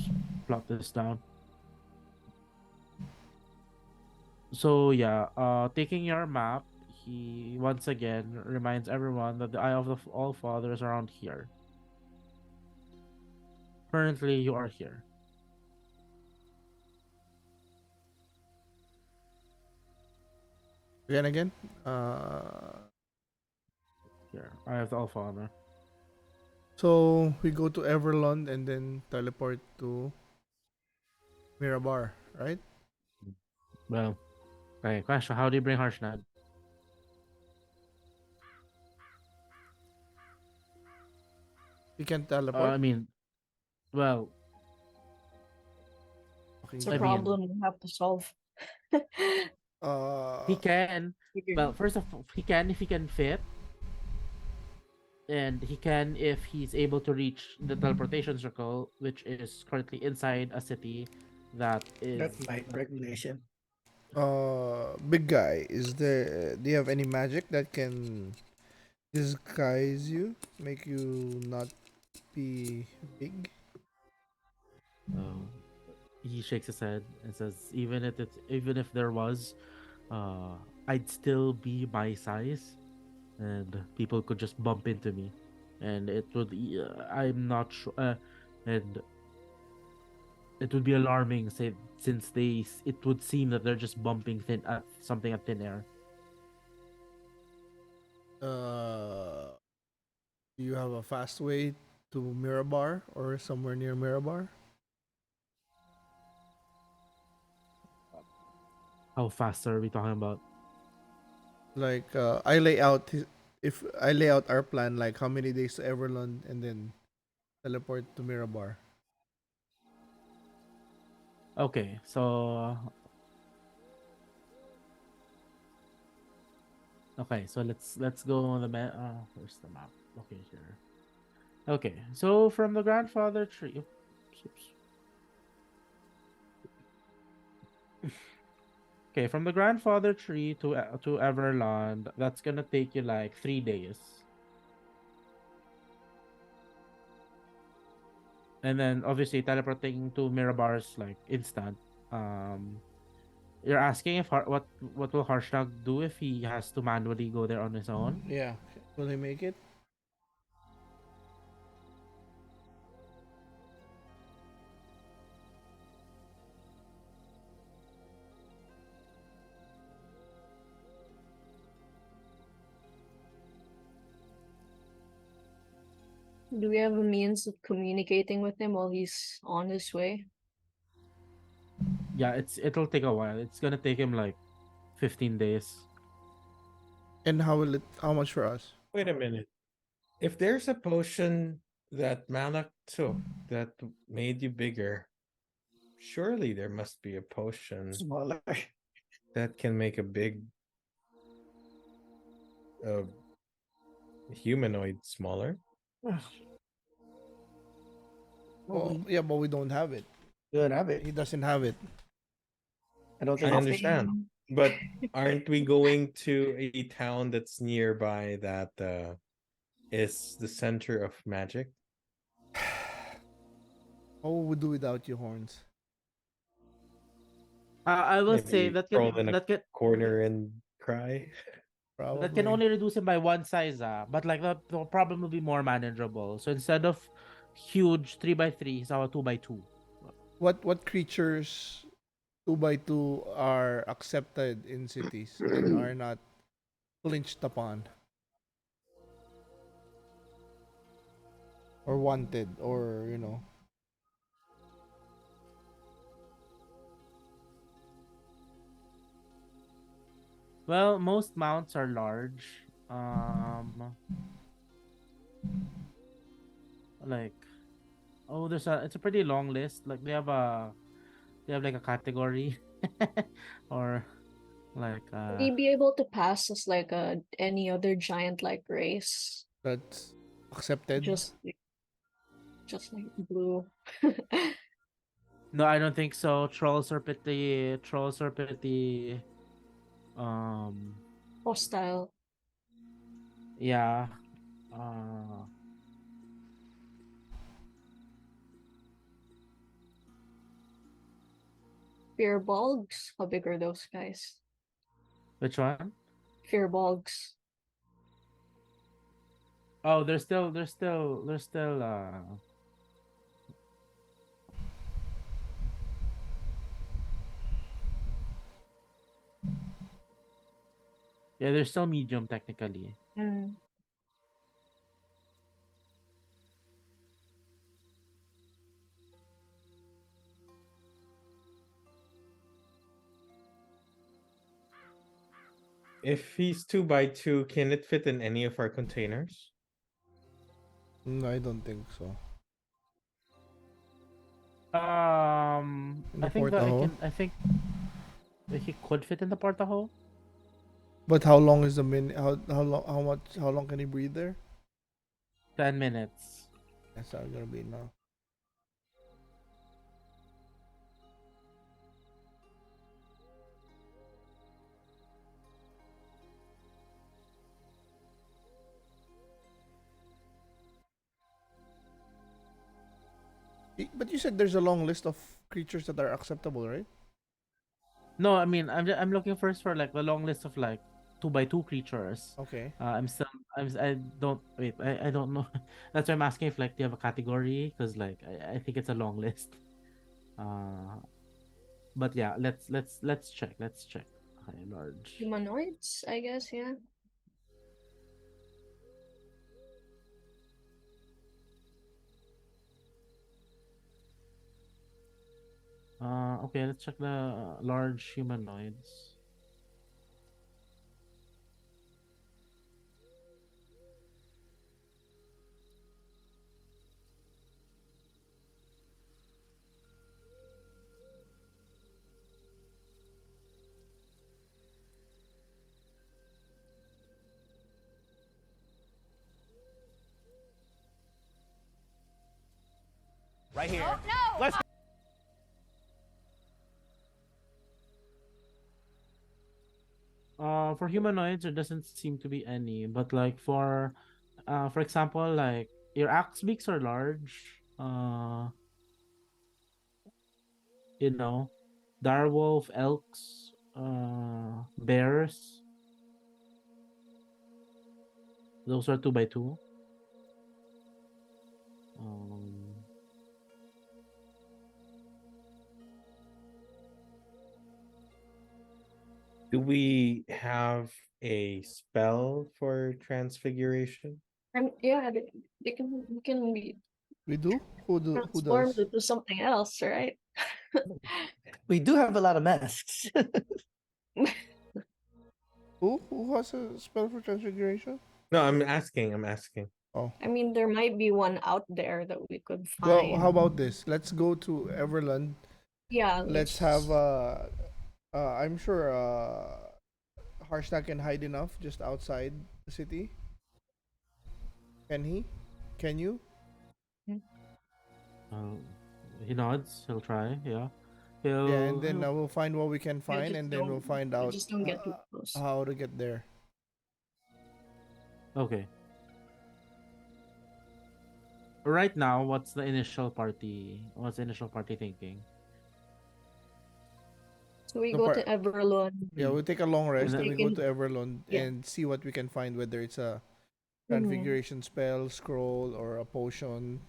plot this down. So yeah, taking your map, he once again reminds everyone that the Eye of the Allfather is around here. Currently, you are here. Again. Uh, Here, Eye of the Allfather. so we go to Everlund and then teleport to Mirabar, right? Well, okay, question: how do you bring Harshnag? We can teleport. I mean, well, It's Fucking a I God. mean, problem we have to solve. he Uh, can. Well, Figuring. first of all, he can if he can fit, and he can if he's able to reach the teleportation circle, which is currently inside a city that is. That might regulation. big guy, is there? Do you have any magic that can disguise you, make you not be big? Uh, he shakes his head and says, even if there was, uh, I'd still be my size, and people could just bump into me, and I'm not sure, and it would be alarming, say, since it would seem that they're just bumping something at thin air. Uh, do you have a fast way to Mirabar or somewhere near Mirabar? How fast are we talking about? Like, I lay out if I lay out our plan, like how many days to Everlund and then teleport to Mirabar. Okay, so let's go on the map. Where's the map? Okay, here. Okay, so from the grandfather tree. Oops. Okay, from the grandfather tree to Everland, that's gonna take you like 3 days, and then obviously teleporting to Mirabar's like instant. Um, you're asking if what will Harshnag do if he has to manually go there on his own? Yeah, will he make it? Do we have a means of communicating with him while he's on his way? Yeah, it'll take a while. It's gonna take him like 15 days. And how will it? How much for us? Wait a minute. If there's a potion that Malak took that made you bigger, surely there must be a potion Smaller. that can make a big uh, humanoid smaller. Oh, yeah, but we don't have it. We don't have it. He doesn't have it. I don't I think understand. But aren't we going to a town that's nearby that is the center of magic? What would we do without you, horns? I will say Maybe crawl in a that can corner and cry. Probably. only reduce him by one size, but like the problem will be more manageable. So instead of huge 3x3, it's our 2x2. What creatures 2x2 are accepted in cities and are not flinched upon or wanted, or Well, most mounts are large. Like, oh, it's a pretty long list. Like they have like a category, or Like Would he be able to pass as like any other giant like race? That's accepted. Just like blue. no, I don't think so. Trolls are pretty Hostile. yeah. Uh Fearbolgs. How big are those guys? which one? Fearbolgs. Oh, they're still yeah, they're still medium technically. Mm. If he's 2x2, can it fit in any of our containers? No, I don't think so. I In the think that portal. I think that he could fit in the portal. But how long is the minute? How long can he breathe there? 10 minutes. That's not gonna be enough. But you said there's a long list of creatures that are acceptable, right? No, I mean I'm looking first for like the long list of like 2x2 creatures. Okay. I don't wait. I don't know. That's why I'm asking if like do you have a category because like I think it's a long list. Uh, but yeah, let's check. Let's check. High large. Humanoids, I guess, yeah. Okay, let's check the large humanoids. Right here. Oh, no! Let's For humanoids, there doesn't seem to be any, but like for example, like your axe beaks are large. You know, direwolf, elks, bears. Those are 2x2. Um, Do we have a spell for transfiguration? Yeah, they can be We do. Who transformed does? into something else, right? We do have a lot of masks. Who has a spell for transfiguration? No, I'm asking. I'm asking. Oh. I mean, there might be one out there that we could Well, how find. about this? Let's go to Everland. Yeah, Let's have I'm sure Harshnag can hide enough just outside the city. Can he? Can you? uh, he nods. He'll try. Yeah. Yeah, and then He'll we'll find what we can find, just and then we'll find out just don't get too close. how to get there. okay. Right now, what's the initial party? What's the initial party thinking? So we The go par- to Everlon. Yeah, we'll take a long rest, And then we then- go to Everlund Yeah. and see what we can find, whether it's a Mhm. transfiguration spell, scroll, or a potion.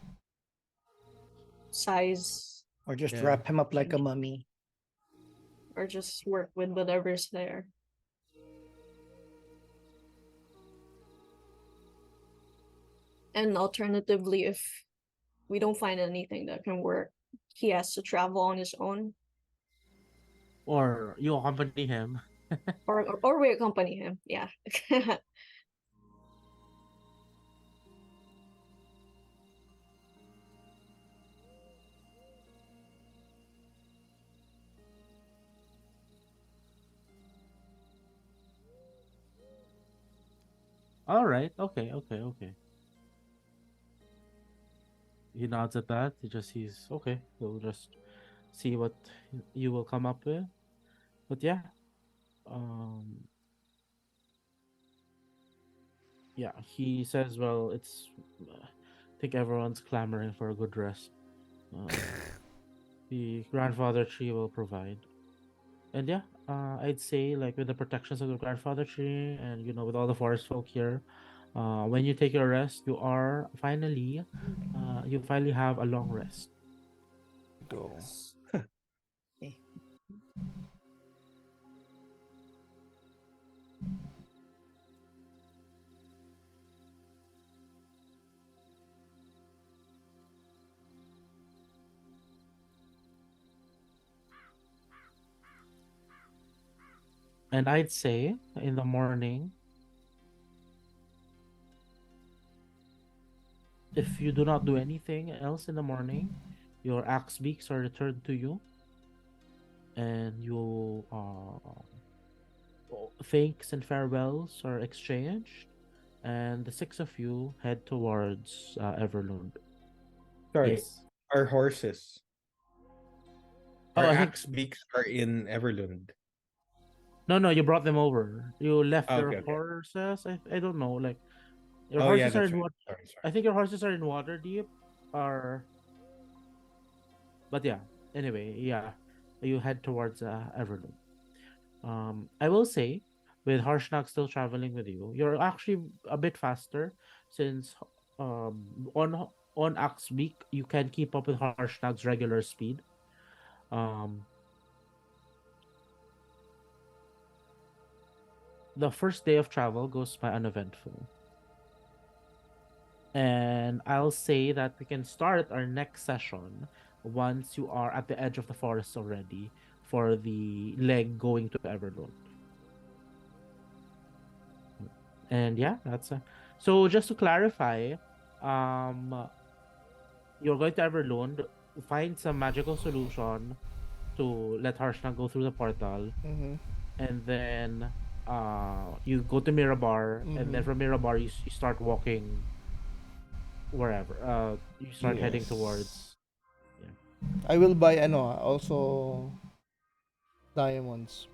Size, Or just Yeah. wrap him up like a mummy. or just work with whatever's there. And alternatively, if we don't find anything that can work, he has to travel on his own, or you accompany him. or we accompany him. Yeah. All right. Okay. Okay. Okay. He nods at that. He's okay. We'll just see what you will come up with. But yeah, um, yeah. He says, "Well, I think everyone's clamoring for a good rest. Uh, the grandfather tree will provide." And yeah, I'd say like with the protections of the grandfather tree, and with all the forest folk here, when you take your rest, you finally have a long rest. Go. Okay. And I'd say in the morning, if you do not do anything else in the morning, your axe beaks are returned to you, and thanks and farewells are exchanged, and the six of you head towards Everlund. Sorry, Yes. our horses. Oh, Our I think axe beaks are in Everlund. no, you brought them over. You left Oh, your okay, okay. horses. I don't know, like your Oh, yeah, horses are that's in right. what? Sorry. I think your horses are in Waterdeep, or but yeah. Anyway, yeah, you head towards Everlund. I will say, with Harshnag still traveling with you, you're actually a bit faster since on Axe Week you can keep up with Harshnag's regular speed. Um, the first day of travel goes by uneventful. And I'll say that we can start our next session once you are at the edge of the forest already for the leg going to Everlund. And yeah, so just to clarify, um you're going to Everlund, find some magical solution to let Harshna go through the portal, Mm-hmm. and then you go to Mirabar, and then Mm-hmm. from Mirabar you start walking wherever. You start heading Yes. towards. Yeah. I will buy also diamonds.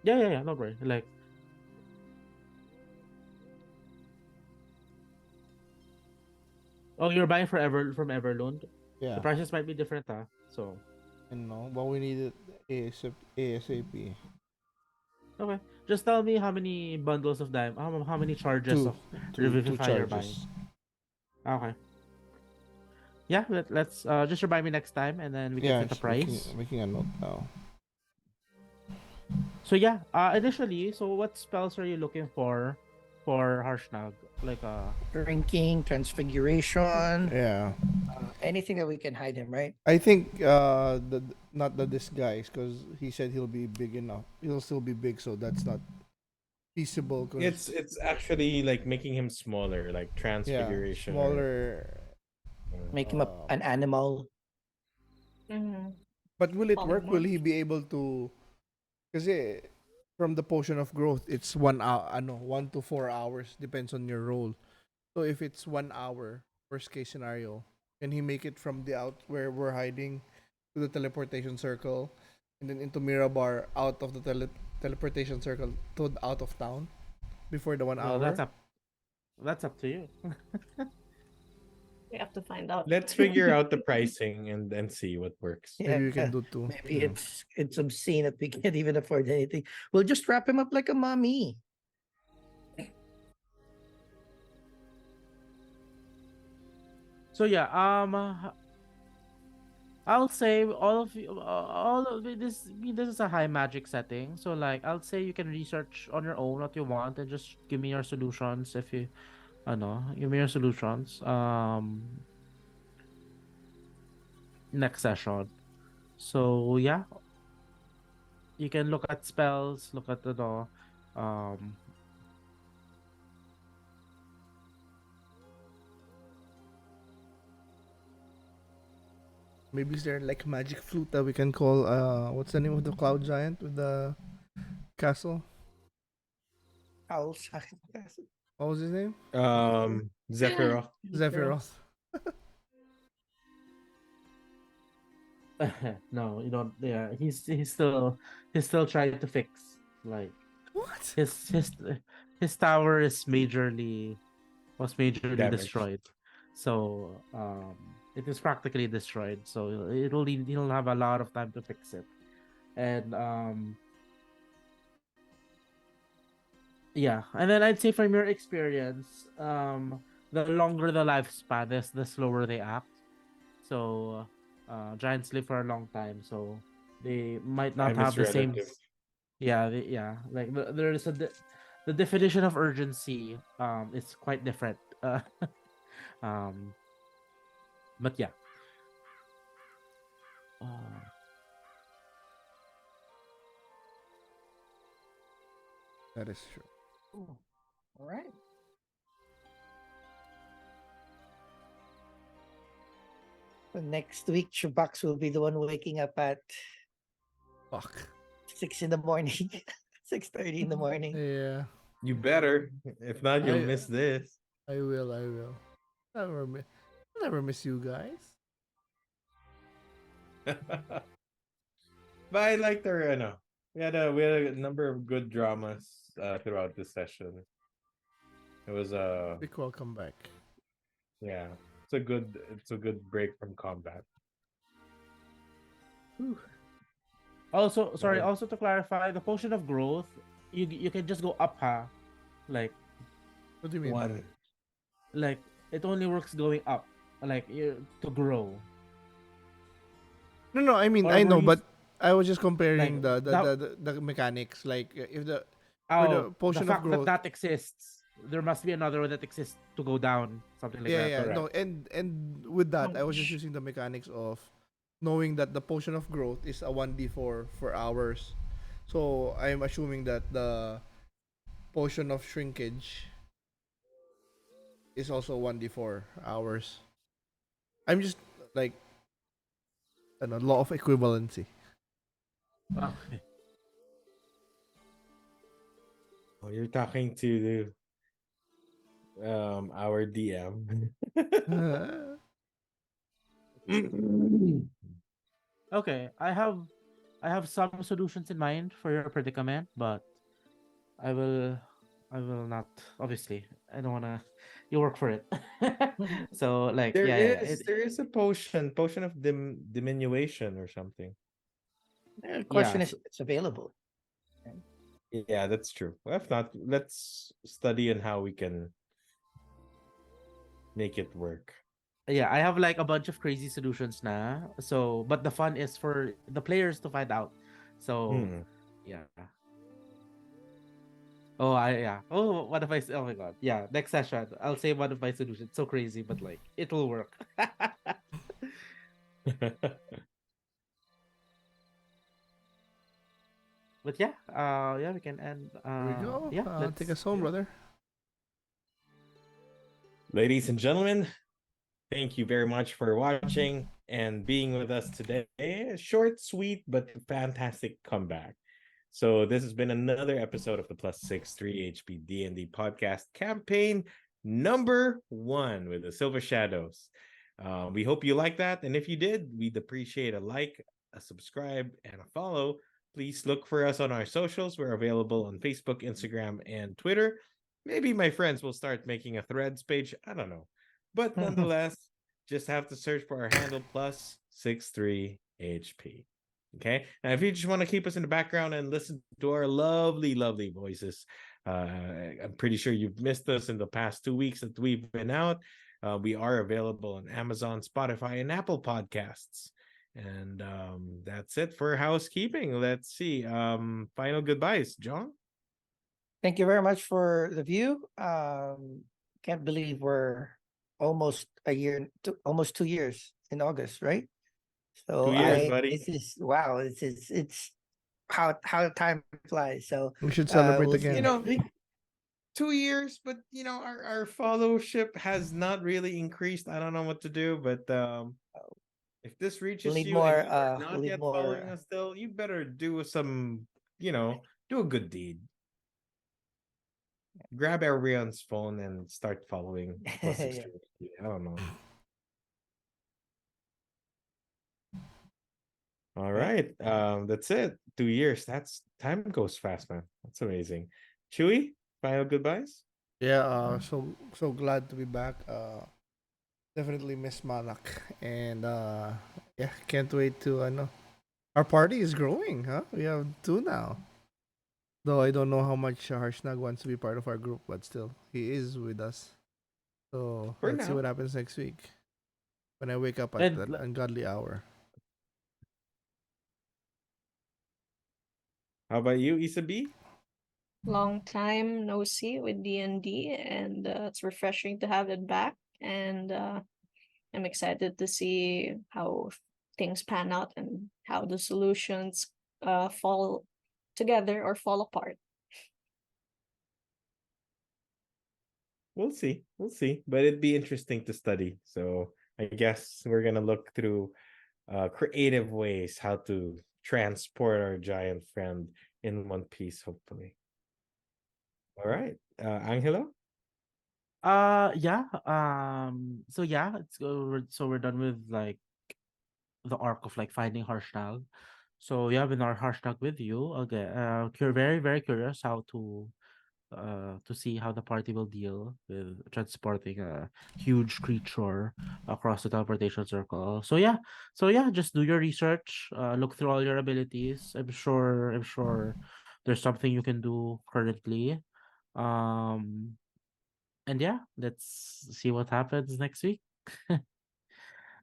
Yeah. No worry. Like, oh, you're buying from Everlund. The Yeah. prices might be different, huh? So But we need it ASAP. okay, just tell me how many bundles of how many charges Two, of two Revivify you're buying. charges. Okay. Yeah, let's just remind me next time, and then we can Yeah, set the just making price. making a note now. So yeah, initially, so what spells are you looking for Harshnag? Like Drinking, transfiguration, Yeah, anything that we can hide him, right? I think the not the disguise because he said he'll be big enough. He'll still be big, so that's not feasible. Cause It's actually like making him smaller, like yeah, transfiguration. smaller. Make him an animal. Mm-hmm. But will it work? Will Polymorph. he be able to? Because from the potion of growth, it's 1 hour. 1 to 4 hours depends on your role. So if it's 1 hour, worst case scenario, can he make it from the out where we're hiding to the teleportation circle, and then into Mirabar out of the teleportation circle to out of town before the one well, hour? that's up to you. We have to find out. Let's figure out the pricing and then see what works. Maybe we can do two. Maybe Yeah. it's obscene that we can't even afford anything. We'll just wrap him up like a mummy. So yeah, I'll say all of it, this is a high magic setting. So like, I'll say you can research on your own what you want and just give me your solutions if you, give me your solutions. Next session. So yeah, you can look at spells, look at um Maybe is there like magic flute that we can call what's the name of the cloud giant with the castle? Owl What was his name? Zephyros. Zephyros. No, you don't. Yeah, he's still trying to fix. Like What? his tower is majorly Damaged. destroyed. So it is practically destroyed. So he'll have a lot of time to fix it. And yeah, and then I'd say from your experience, the longer the lifespan is, the slower they act. So giants live for a long time, so they might not Time is have the same. relative. Yeah, like there is the definition of urgency is quite different. Um, but yeah. Uh, That is true. All right. So next week, CHUBAX will be the one waking up at Fuck. 6 in the morning, 6:30 in the morning. Yeah. You better. If not, you'll I- miss this. I will. I'll never miss you guys. But I liked our, we had a number of good dramas throughout this session. It was Big welcome back. yeah, it's a good break from combat. Also, sorry. Okay. Also to clarify, the potion of growth, you can just go up, huh? Like What do you mean? One. like it only works going up, like to grow. No, I mean Or I were know, you but I was just comparing like the mechanics. Like if the the potion of fact growth. that exists, there must be another one that exists to go down, something like that. Yeah. correct. No, and with that, I was just using the mechanics of knowing that the potion of growth is a 1d4 for hours. So I'm assuming that the potion of shrinkage is also 1d4 hours. I'm just like I don't know, law of equivalency. Okay. Oh, you're talking to our DM. Okay, I have some solutions in mind for your predicament, but I will I will not, obviously. I don't wanna you work for it. So like There yeah, is there is a potion of diminution or something. The yeah. question is, it's available. Yeah, that's true. Well, if not, let's study on how we can make it work. Yeah, I have like a bunch of crazy solutions na. So, but the fun is for the players to find out. So, Hmm. yeah. Oh, yeah. Oh, what if oh my god. Yeah, next session I'll say one of my solutions. So crazy, but like it will work. But yeah, yeah, we can end. Here we go. Yeah, Take let's. us home, brother. Ladies and gentlemen, thank you very much for watching and being with us today. Short, sweet, but fantastic comeback. So this has been another episode of the +63 HP D&D podcast campaign #1 with the Silver Shadows. We hope you like that, and if you did, we'd appreciate a like, a subscribe, and a follow. Please look for us on our socials. We're available on Facebook, Instagram, and Twitter. Maybe my friends will start making a Threads page. I don't know. But nonetheless, just have to search for our handle +63 HP. Okay. Now, if you just want to keep us in the background and listen to our lovely, lovely voices, I'm pretty sure you've missed us in the past 2 weeks that we've been out. We are available on Amazon, Spotify, and Apple Podcasts. And that's it for housekeeping. Let's see. Final goodbyes, John. Thank you very much for the view. Can't believe we're almost a year, almost 2 years in August, right? So 2 years, buddy. this is wow. It's how time flies. So We should celebrate we'll see again. next week. 2 years, but our followership has not really increased. I don't know what to do, but if this reaches need you more, and you are we'll not need yet more, following us still, you better do some, do a good deed. grab everyone's phone and start following plus Yeah. 60. I don't know. All right. That's it. 2 years. That's time goes fast, man. That's amazing. Chewy, final goodbyes. Yeah, so glad to be back. Definitely miss Malak, and yeah, can't wait to know. Our party is growing, huh? We have two now. Though I don't know how much Harshnag wants to be part of our group, but still, he is with us. So For let's see now. what happens next week when I wake up at And that ungodly hour. How about you, Isabi? Long time no see with D&D, and it's refreshing to have it back. And I'm excited to see how things pan out and how the solutions fall together or fall apart. We'll see. We'll see. But it'd be interesting to study. So I guess we're gonna look through creative ways how to transport our giant friend in one piece, hopefully. All right. Angelo? yeah. So yeah, so we're done with like the arc of like finding Harshnag. So yeah, with our Harshnag with you, okay. Very, very curious how to see how the party will deal with transporting a huge creature across the teleportation circle. So yeah, just do your research, look through all your abilities. I'm sure there's something you can do currently. Um and yeah, let's see what happens next week.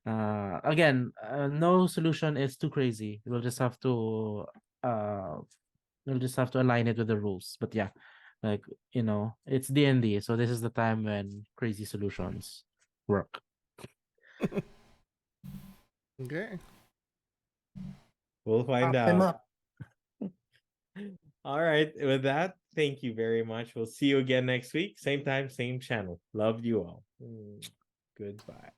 Again, no solution is too crazy. Uh we'll just have to align it with the rules. But yeah, like it's D&D, so this is the time when crazy solutions work. Okay. We'll find Pop them out. up. All right. With that, thank you very much. We'll see you again next week. Same time, same channel. Love you all. Goodbye.